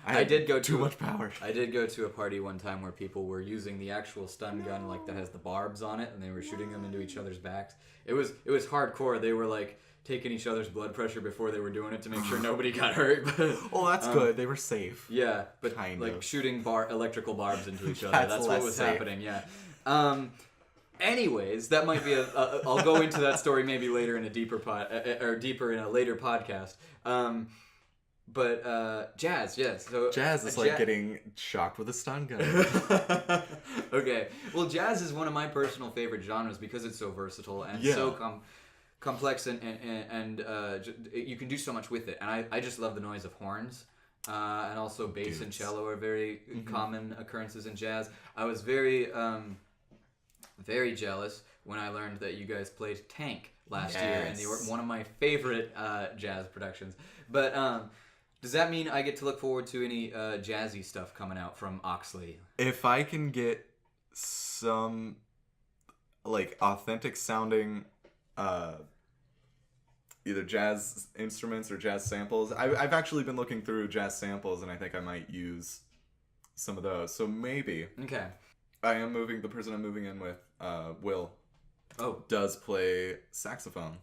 I did go too to much power. I did go to a party one time where people were using the actual stun gun, like that has the barbs on it, and they were shooting them into each other's backs. It was hardcore. They were like taking each other's blood pressure before they were doing it to make sure nobody got hurt. But, Oh, that's good. They were safe. yeah, but Kind like of. shooting electrical barbs into each other. That's That's what less was safe. happening. Yeah. Anyways, that might be I'll go into that story maybe later in a deeper deeper in a later podcast. But jazz, yes. So Jazz is like getting shocked with a stun gun. Okay. Well, jazz is one of my personal favorite genres because it's so versatile and so complex and you can do so much with it. And I just love the noise of horns. And also bass and cello are very common occurrences in jazz. I was very jealous when I learned that you guys played Tank last year, and they were one of my favorite jazz productions. But does that mean I get to look forward to any jazzy stuff coming out from O.XLI? If I can get some like authentic sounding either jazz instruments or jazz samples, I've actually been looking through jazz samples, and I think I might use some of those. So maybe. Okay. The person I'm moving in with, Will, does play saxophone.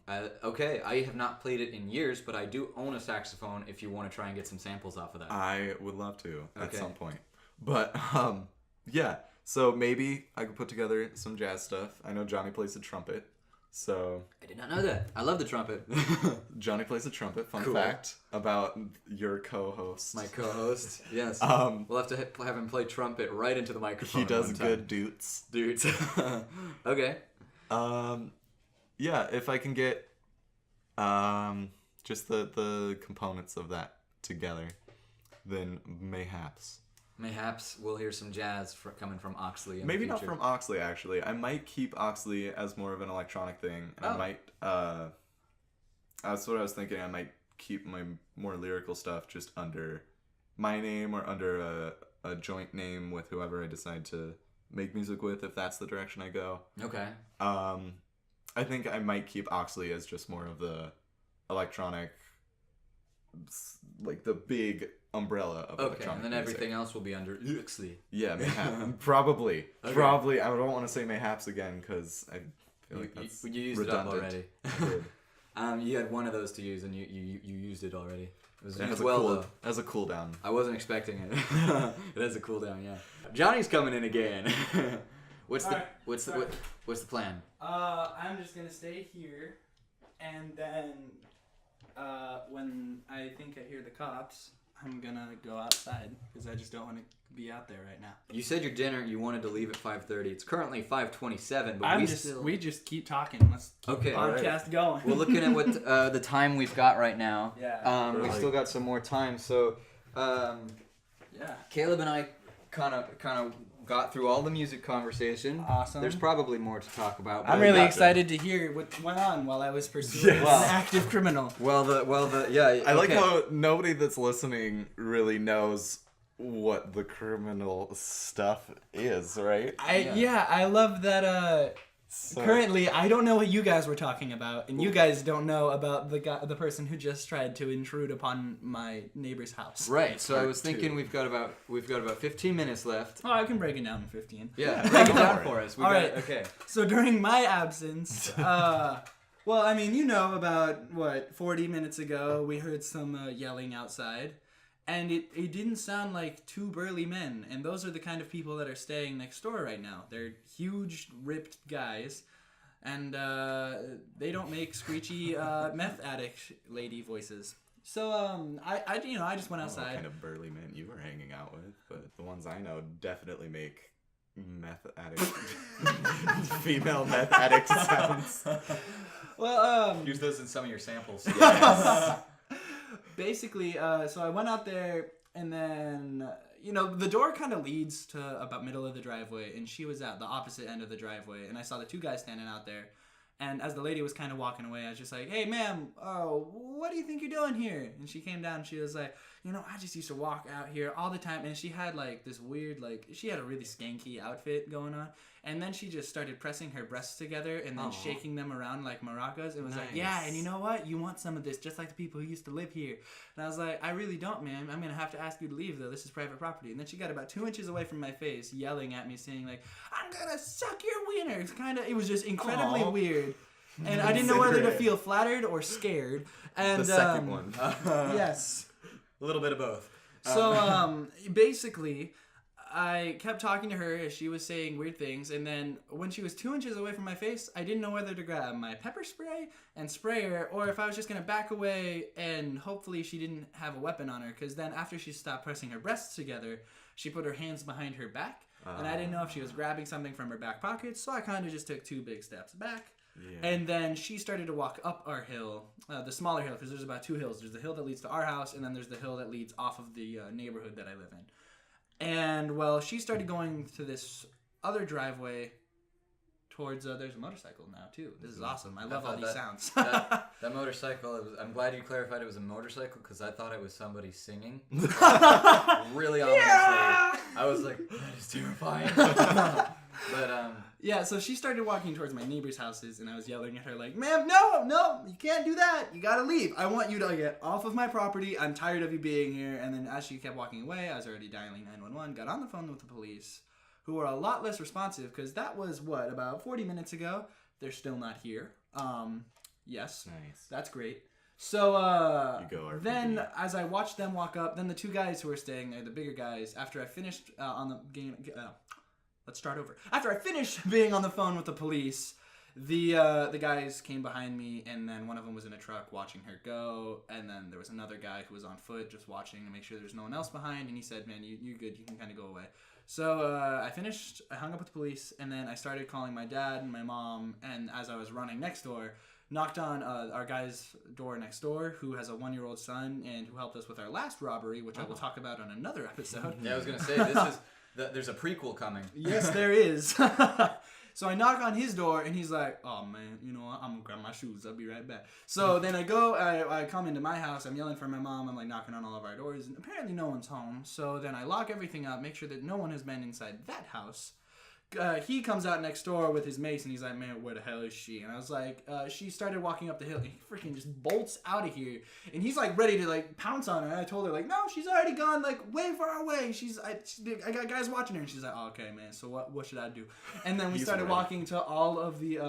Okay, I have not played it in years, but I do own a saxophone if you want to try and get some samples off of that. I would love to at some point. But, yeah. So maybe I could put together some jazz stuff. I know Johnny plays the trumpet, so... I did not know that. I love the trumpet. Johnny plays the trumpet. Fun fact about your co-host. My co-host, yes. We'll have to have him play trumpet right into the microphone. He does good doots. Dudes. Okay. Yeah, if I can get just the components of that together, then mayhaps we'll hear some jazz coming from O.XLI in maybe the not future. from O.XLI actually. I might keep O.XLI as more of an electronic thing, and I might that's what I was thinking. I might keep my more lyrical stuff just under my name or under a joint name with whoever I decide to make music with, if that's the direction I go. Okay. I think I might keep O.XLI as just more of the electronic, like the big umbrella of Okay, electronic and then music. everything else will be under O.XLI. Yeah, mayhap. Probably. Okay. Probably. I don't want to say mayhaps again because I feel like You, that's you used redundant. it up already. You had one of those to use, and you used it already. It was It has, though. has a cooldown. I wasn't expecting it. It has a cooldown, yeah. Johnny's coming in again. What's the plan? I'm just gonna stay here, and then when I think I hear the cops, I'm gonna go outside because I just don't want to be out there right now. You said your dinner you wanted to leave at 5:30. It's currently 5:27, but we just keep talking. Let's keep Okay. the podcast going. We're looking at what the time we've got right now. Yeah. We've still got some more time, so Yeah. Kaleb and I kind of got through all the music conversation. Awesome. There's probably more to talk about. But I'm really excited to hear what went on while I was pursuing Yes. an active criminal. Yeah. I like okay. how nobody that's listening really knows what the criminal stuff is, right? I love that. So, Currently, I don't know what you guys were talking about, and you guys don't know about the person who just tried to intrude upon my neighbor's house. Right. So I Part was thinking two. we've got about 15 minutes left. Oh, I can break it down in 15. Yeah. Break it down Alright. for us. All right. Okay. So during my absence, well, I mean, you know, about 40 minutes ago, we heard some yelling outside, and it didn't sound like two burly men, and those are the kind of people that are staying next door right now. They're huge, ripped guys, and they don't make screechy meth addict lady voices. So I just went I don't know what outside. kind of burly men you were hanging out with, but the ones I know definitely make meth addict, female meth addict sounds. Well, Use those in some of your samples. basically, so I went out there, and then, the door kind of leads to about middle of the driveway, and she was at the opposite end of the driveway, and I saw the two guys standing out there. And as the lady was kind of walking away, I was just like, "Hey, ma'am, what do you think you're doing here?" And she came down, and she was like, "I just used to walk out here all the time." And she had, this weird, she had a really skanky outfit going on. And then she just started pressing her breasts together and then shaking them around like maracas. It was like, "Yeah, and you know what? You want some of this, just like the people who used to live here." And I was like, "I really don't, ma'am. I'm going to have to ask you to leave, though. This is private property." And then she got about 2 inches away from my face, yelling at me, saying, "I'm going to suck your wiener." It was just incredibly weird. And I didn't know whether to feel flattered or scared. And The second one. Yes. A little bit of both. So, basically, I kept talking to her as she was saying weird things, and then when she was 2 inches away from my face, I didn't know whether to grab my pepper spray and spray her, or if I was just going to back away and hopefully she didn't have a weapon on her, because then after she stopped pressing her breasts together, she put her hands behind her back, and I didn't know if she was grabbing something from her back pocket, so I kind of just took 2 big steps back. Yeah. And then she started to walk up our hill, the smaller hill, because there's about 2 hills. There's the hill that leads to our house, and then there's the hill that leads off of the neighborhood that I live in. And, she started going to this other driveway towards, there's a motorcycle now, too. This is awesome. I love all these sounds. that motorcycle, I'm glad you clarified it was a motorcycle, because I thought it was somebody singing. Really ominously. Yeah! I was like, that is terrifying. But, Yeah, so she started walking towards my neighbor's houses, and I was yelling at her like, "Ma'am, no, you can't do that. You gotta leave. I want you to get off of my property. I'm tired of you being here." And then as she kept walking away, I was already dialing 911, got on the phone with the police, who were a lot less responsive, because that was, about 40 minutes ago. They're still not here. Yes. Nice. That's great. So, You go, RPD. then as I watched them walk up, then the 2 guys who were staying there, the bigger guys, after I finished on the game... Let's start over. After I finished being on the phone with the police, the guys came behind me, and then one of them was in a truck watching her go, and then there was another guy who was on foot just watching to make sure there's no one else behind, and he said, "Man, you're good. You can kind of go away." So I finished. I hung up with the police, and then I started calling my dad and my mom, and as I was running next door, knocked on our guy's door next door, who has a 1-year-old son, and who helped us with our last robbery, which I will talk about on another episode. yeah, I was going to say, this is... There's a prequel coming. Yes, there is. So I knock on his door, and he's like, "Oh, man, I'm going to grab my shoes. I'll be right back." So then I come into my house. I'm yelling for my mom. I'm, knocking on all of our doors, and apparently no one's home. So then I lock everything up, make sure that no one has been inside that house. he comes out next door with his mace, and he's like, man, where the hell is she? And I was like, she started walking up the hill, and he freaking just bolts out of here. And he's like ready to like pounce on her. And I told her like, no, she's already gone like way far away. I got guys watching her. And she's like, oh, okay, man, so what should I do? And then we started walking to all of the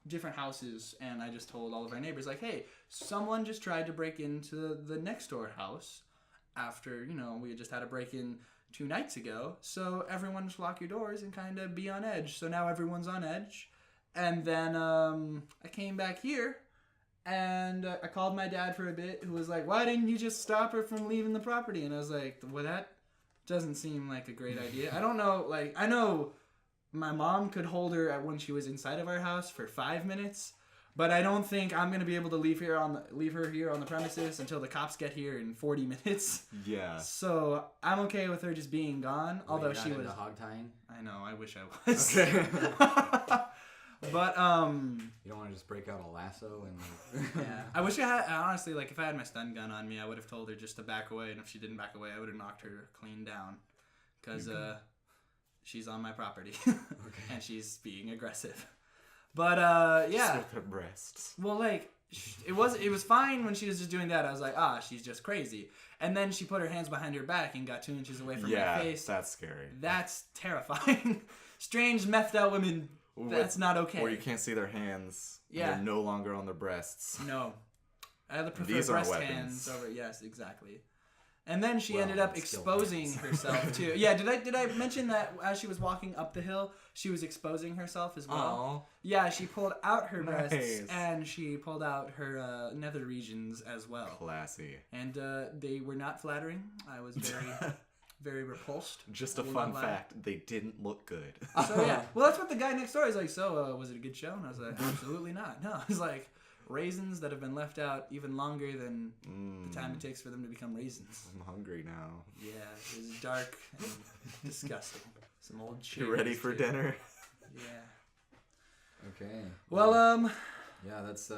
different houses, and I just told all of our neighbors like, hey, someone just tried to break into the next door house after, we had just had a break-in 2 nights ago, so everyone just lock your doors and kind of be on edge. So now everyone's on edge. And then I came back here, and I called my dad for a bit, who was like, why didn't you just stop her from leaving the property? And I was like, well, that doesn't seem like a great idea. I don't know, like, I know my mom could hold her when she was inside of our house for 5 minutes, but I don't think I'm gonna be able to leave her here on the premises until the cops get here in 40 minutes. Yeah. So I'm okay with her just being gone. Although she was hog tying. I know. I wish I was. Okay. But you don't want to just break out a lasso and. Yeah. I wish I had honestly like if I had my stun gun on me, I would have told her just to back away, and if she didn't back away, I would have knocked her clean down, because she's on my property. Okay. And she's being aggressive. But yeah. With her breasts. Well, like it was fine when she was just doing that. I was like, she's just crazy. And then she put her hands behind her back and got 2 inches away from my face. Yeah, that's scary. That's terrifying. Strange methed out women. That's not okay. Or you can't see their hands. Yeah. They're no longer on their breasts. No. I prefer These breast are weapons. hands over. Yes, exactly. And then she ended up exposing herself too. Yeah, did I mention that as she was walking up the hill, she was exposing herself as well? Aww. Yeah, she pulled out her Nice. breasts and she pulled out her nether regions as well. Classy. And they were not flattering. I was very, very repulsed. Just a fun fact, they didn't look good. So yeah, well that's what the guy next door is like. So was it a good show? And I was like, absolutely not. No, it's like raisins that have been left out even longer than the time it takes for them to become raisins. I'm hungry now. Yeah, it's dark and disgusting. Some old You ready for dinner? Yeah. Okay. Well, yeah, that's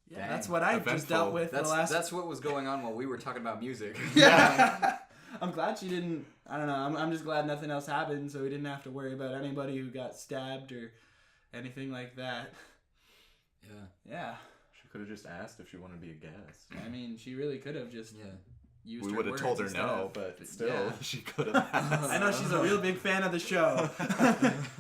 yeah, that's what I just dealt with the last. That's what was going on while we were talking about music. Yeah. I'm glad she didn't. I don't know. I'm just glad nothing else happened, so we didn't have to worry about anybody who got stabbed or anything like that. Yeah. Yeah. She could have just asked if she wanted to be a guest. I mean, she really could have just used We her would have words told her instead no, of- but still, yeah. she could have asked. I know she's a real big fan of the show.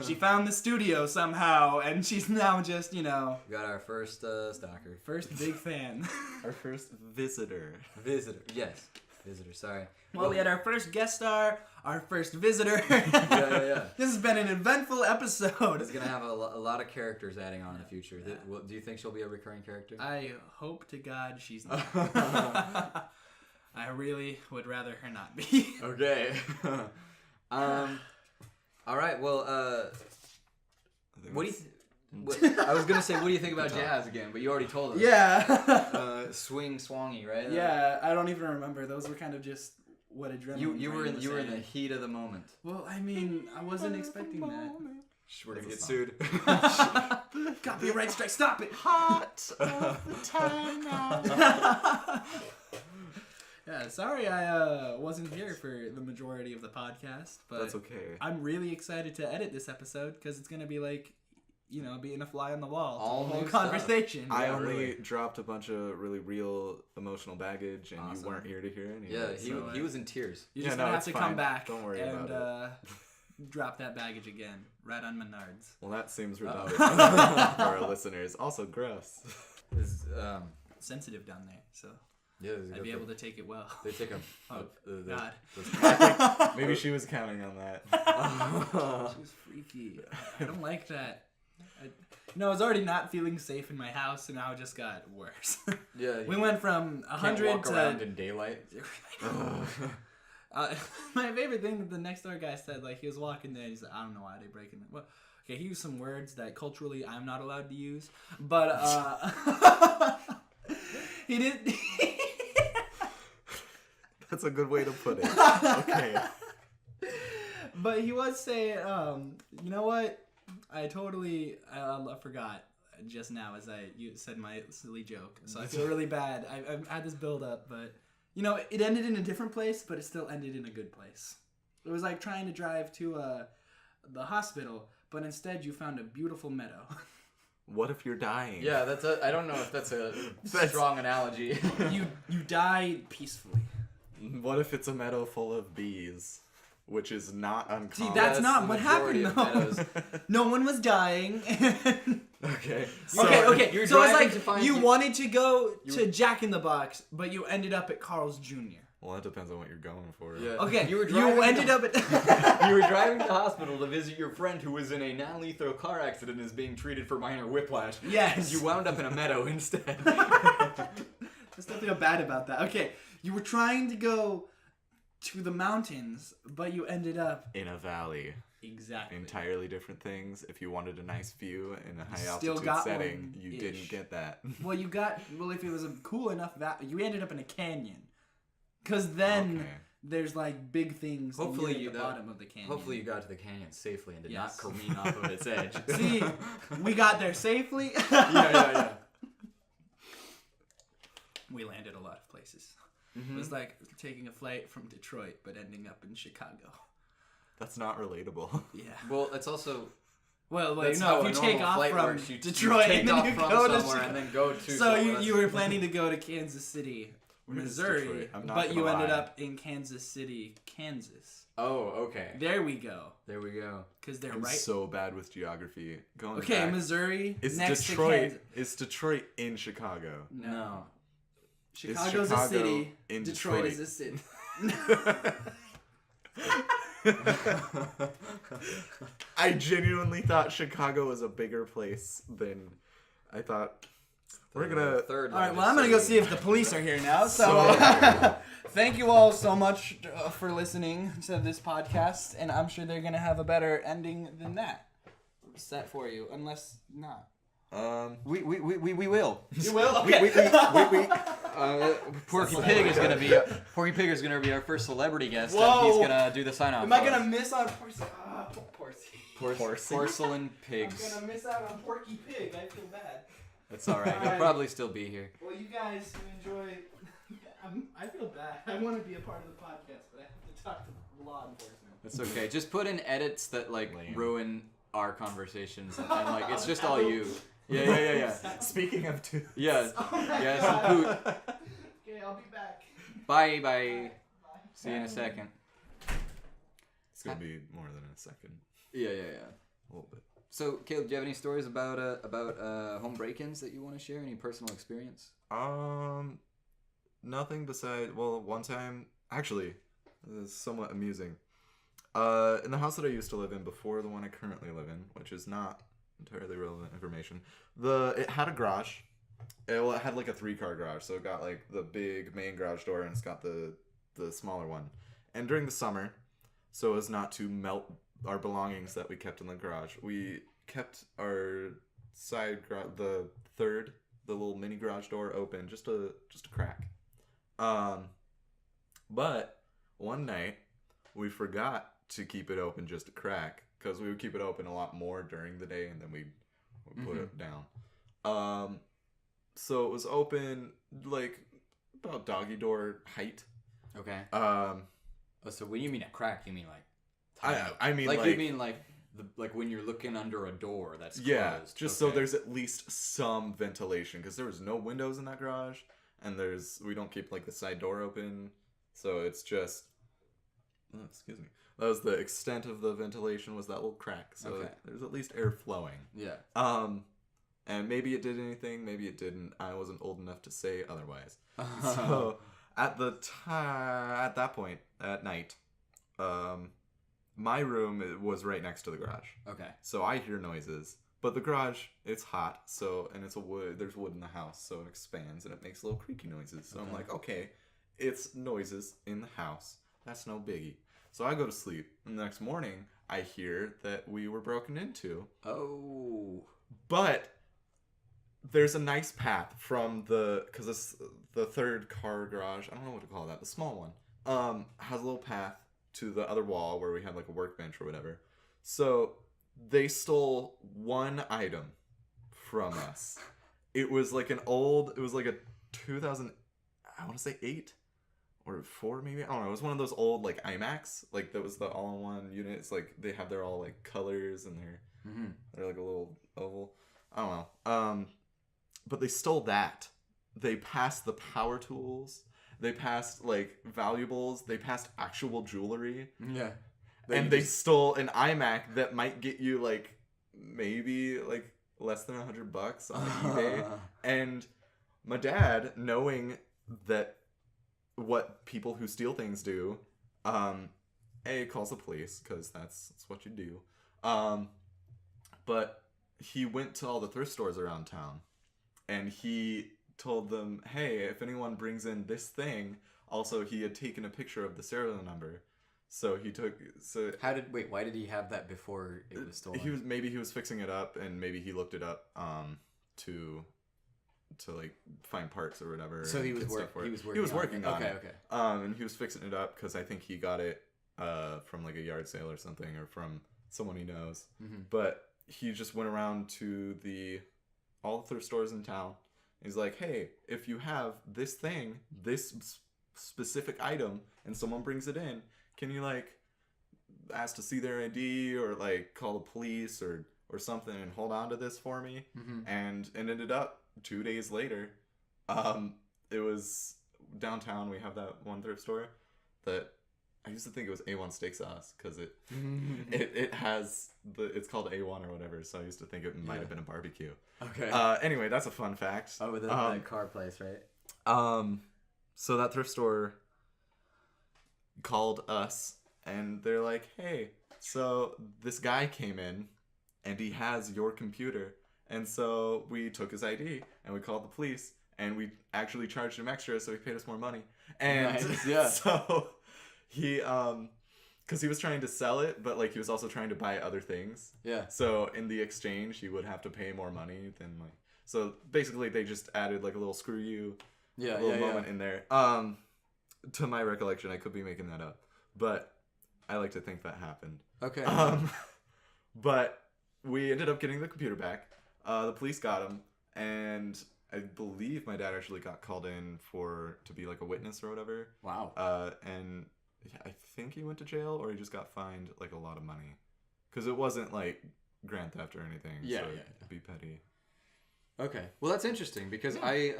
She found the studio somehow, and she's now just, We got our first stalker. first big fan. Our first visitor. Visitor. Yes. Visitor. Sorry. Well, we had our first guest star, our first visitor. Yeah. This has been an eventful episode. It's gonna have a lot of characters adding on in the future. Do you think she'll be a recurring character? I hope to God she's not. I really would rather her not be. Okay. All right. Well, what do you? I was gonna say, what do you think about jazz again? But you already told us. Yeah. Swing, swangy, right? Yeah. I don't even remember. Those were kind of just what adrenaline. You were was in the saying. heat of the moment. Well, I mean, I wasn't expecting that. We're gonna get That's a sued. Copyright strike! Stop it! Hot of the time now. Yeah, sorry I wasn't here for the majority of the podcast, but That's okay. I'm really excited to edit this episode because it's gonna be like, being a fly on the wall. All the whole new conversation. I Yeah, only really. dropped a bunch of really real emotional baggage, and Awesome. you weren't here to hear any Yeah, of it. he was in tears. You're Yeah, just no, gonna have it's to fine. come back Don't worry and about drop that baggage again, right on Menards. Well, that seems Uh-oh. redundant for our listeners. Also gross. Is, Sensitive down there, so yeah, I'd be able to take it well. They take a. Oh, God. Maybe she was counting on that. She was freaky. I don't like that. I was already not feeling safe in my house, and now it just got worse. Yeah. We went from 100 walk to around in daylight. My favorite thing that the next door guy said, like he was walking there, he's like, I don't know why they break in. Well, okay, he used some words that culturally I'm not allowed to use, but he did. That's a good way to put it. Okay. But he was saying, you know what? I forgot just now as you said my silly joke, so I feel really bad. I've had this build up, but it ended in a different place, but it still ended in a good place. It was like trying to drive to the hospital, but instead you found a beautiful meadow. What if you're dying? Yeah, I don't know if that's a strong analogy. You died peacefully. What if it's a meadow full of bees? Which is not uncommon. See, that's not the what majority happened, of though. meadows. No one was dying. Okay. Okay. You're So it's driving to like find you you- wanted to go to Jack in the Box, but you ended up at Carl's Jr. Well, that depends on what you're going for. Yeah. Okay, You were you driving ended to- up at... You were driving to the hospital to visit your friend who was in a non-lethal car accident and is being treated for minor whiplash. Yes. And you wound up in a meadow instead. There's nothing bad about that. Okay, you were trying to go to the mountains, but you ended up... In a valley. Exactly. Entirely different things. If you wanted a nice view in a high Still altitude got setting, one-ish. you didn't get that. Well, if it was a cool enough valley, you ended up in a canyon. Because then Okay. there's like big things Hopefully near you the bottom of the canyon. Hopefully you got to the canyon safely and did Yes. not careen off of its edge. See, we got there safely. yeah. We landed a lot of places. Mm-hmm. It was like taking a flight from Detroit, but ending up in Chicago. That's not relatable. Yeah. Well, it's also Well, that's no, how if a you normal take off flight from works. You Detroit take and then off you from go to somewhere Chicago. and then go to. So somewhere. you were planning to go to Kansas City, Where's Missouri, Detroit? I'm not but gonna you ended lie. up in Kansas City, Kansas. Oh, okay. There we go. There we go. Because they're I'm right. so bad with geography. Going Okay, back. Missouri Is next Detroit? to Kansas. Is Detroit in Chicago? No. Chicago's Chicago a city. in Detroit Detroit? is a city. I genuinely thought Chicago was a bigger place than I thought. We're gonna. Third. All right, well, I'm going to go see if the police are here now. So, So- thank you all so much for listening to this podcast. And I'm sure they're going to have a better ending than that set for you, unless not. We will. You will? Okay. Porky Pig is gonna be our first celebrity guest. And Whoa. he's gonna do the sign off. Am I going to miss on Porcelain I'm pigs? going to miss out on Porky Pig. I feel bad. That's all right. He'll Alright. probably still be here. Well, you guys enjoy. I feel bad. I want to be a part of the podcast, but I have to talk to law enforcement. That's okay. Just put in edits that like Lame. ruin our conversations and like it's just all you. Yeah. Speaking of two. Yeah. Oh my Yeah. God. Some poot. Okay, I'll be back. Bye. Bye. See you in a second. It's gonna be more than a second. Yeah. A little bit. So, Caleb, do you have any stories about home break-ins that you want to share? Any personal experience? Nothing beside. Well, one time, actually, this is somewhat amusing. In the house that I used to live in before the one I currently live in, which is not entirely relevant information, it had a garage. It had like a 3-car garage, so it got like the big main garage door, and it's got the smaller one. And during the summer, so as not to melt our belongings that we kept in the garage, we kept our side garage, the little mini garage door open, just a crack. But one night we forgot to keep it open just a crack, because we would keep it open a lot more during the day, and then we put it down. So it was open like about doggy door height. Okay. Um, Oh, so when you mean a crack, you mean like tiny. I mean like you mean like when you're looking under a door that's closed. yeah, just so Okay. there's at least some ventilation, because there was no windows in that garage, and we don't keep like the side door open, so it's just. Oh, excuse me. That was the extent of the ventilation, was that little crack. So Okay. there's at least air flowing. Yeah. And maybe it did anything, maybe it didn't. I wasn't old enough to say otherwise. So at that point at night, my room was right next to the garage. Okay. So I hear noises, but the garage, it's hot, so, and it's there's wood in the house, so it expands and it makes little creaky noises. So I'm Okay. like, okay, it's noises in the house. That's no biggie. So I go to sleep, and the next morning I hear that we were broken into. Oh. But there's a nice path from because it's the 3rd-car garage, I don't know what to call that, the small one, has a little path to the other wall where we had like a workbench or whatever. So they stole one item from us. It was like a 2000, I want to say 8 or 4 maybe. I don't know. It was one of those old like iMacs. Like that was the all-in-one unit. It's like they have their all like colors and they're like a little oval. I don't know. But they stole that. They passed the power tools. They passed like valuables. They passed actual jewelry. Yeah. And they stole an iMac that might get you like maybe like less than $100 on eBay. And my dad, knowing that what people who steal things do, calls the police because that's what you do. But he went to all the thrift stores around town, and he told them, "Hey, if anyone brings in this thing," also he had taken a picture of the serial number, so he took. So why did he have that before it was stolen? He was fixing it up, and maybe he looked it up to like find parts or whatever. So he was working on it. Okay. And he was fixing it up because I think he got it from like a yard sale or something, or from someone he knows. Mm-hmm. But he just went around to all the thrift stores in town. He's like, "Hey, if you have this thing, this specific item, and someone brings it in, can you like ask to see their ID or like call the police or something and hold on to this for me?" Mm-hmm. And it ended up 2 days later. It was downtown. We have that one thrift store that I used to think it was A1 steak sauce because it has it's called A1 or whatever. So I used to think it might have been a barbecue. Okay. Anyway, that's a fun fact. Oh, with that car place, right? So that thrift store called us, and they're like, "Hey, so this guy came in, and he has your computer." And so we took his ID, and we called the police, and we actually charged him extra, so he paid us more money. And nice, yeah. So he, because he was trying to sell it, but like he was also trying to buy other things. Yeah. So in the exchange, he would have to pay more money than like. So basically, they just added like a little screw you, moment in there. To my recollection, I could be making that up, but I like to think that happened. Okay. But we ended up getting the computer back. The police got him, and I believe my dad actually got called in to be like a witness or whatever. Wow. And I think he went to jail, or he just got fined like a lot of money, because it wasn't like grand theft or anything. Yeah, so yeah. It'd be petty. Okay. Well, that's interesting because I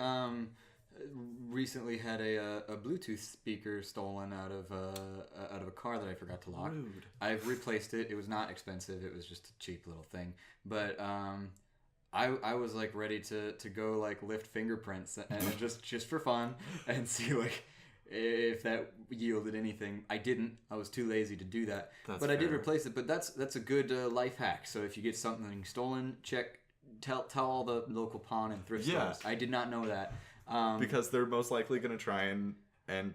recently had a Bluetooth speaker stolen out of a car that I forgot to lock. Rude. I've replaced it. It was not expensive. It was just a cheap little thing. But I was like ready to go like lift fingerprints and just for fun and see like if that yielded anything. I didn't. I was too lazy to do that. But I did replace it. But that's a good life hack. So if you get something stolen, tell all the local pawn and thrift stores. I did not know that. Because they're most likely going to try and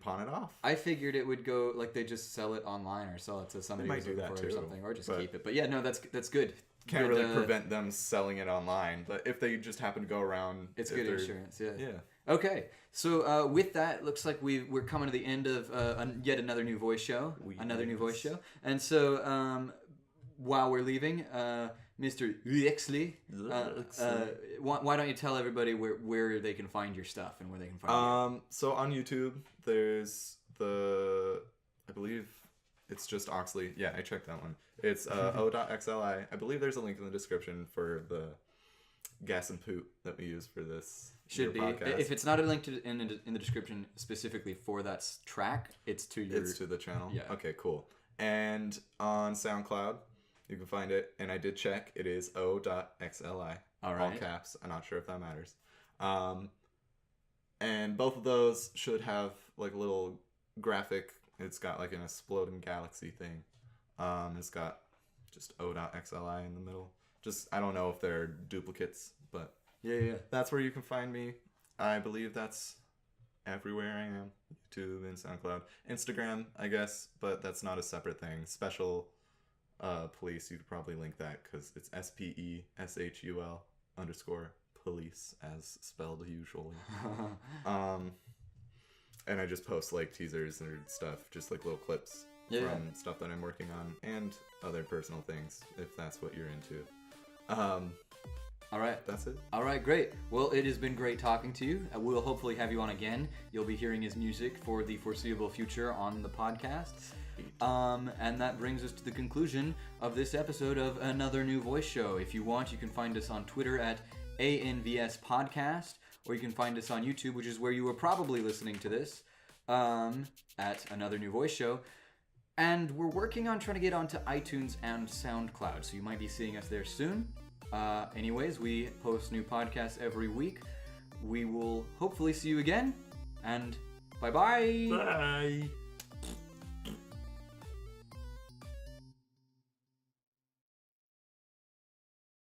pawn it off. I figured it would go like they just sell it online or sell it to somebody who's looking for it or something, or just keep it. But yeah, no, that's good. Can't really prevent them selling it online, but if they just happen to go around, it's good insurance. Yeah. Yeah. Okay, so with that, looks like we're coming to the end of yet another new voice show. And so while we're leaving, Mr. O.XLI, why don't you tell everybody where they can find your stuff and where they can find you? So on YouTube, there's I believe it's just O.XLI. Yeah, I checked that one. It's O.XLI. I believe there's a link in the description for the gas and poop that we use for this. Should be. Podcast. If it's not a link in the description specifically for that track, it's to the channel. Yeah. Okay, cool. And on SoundCloud, you can find it. And I did check. It is O.XLI. All right. All caps. I'm not sure if that matters. And both of those should have like a little graphic. It's got like an exploding galaxy thing. It's got just O.XLI in the middle. Just, I don't know if they're duplicates, but yeah. That's where you can find me. I believe that's everywhere I am. YouTube and SoundCloud. Instagram, I guess, but that's not a separate thing. Special police, you could probably link that because it's SPESHUL_police as spelled usually. And I just post like teasers or stuff, just like little clips from stuff that I'm working on and other personal things if that's what you're into. All right. That's it. All right, great. Well, it has been great talking to you. We'll hopefully have you on again. You'll be hearing his music for the foreseeable future on the podcast. And that brings us to the conclusion of this episode of Another New Voice Show. If you want, you can find us on Twitter at ANVS Podcast, or you can find us on YouTube, which is where you were probably listening to this, at Another New Voice Show. And we're working on trying to get onto iTunes and SoundCloud, so you might be seeing us there soon. Anyways, we post new podcasts every week. We will hopefully see you again, and bye-bye! Bye.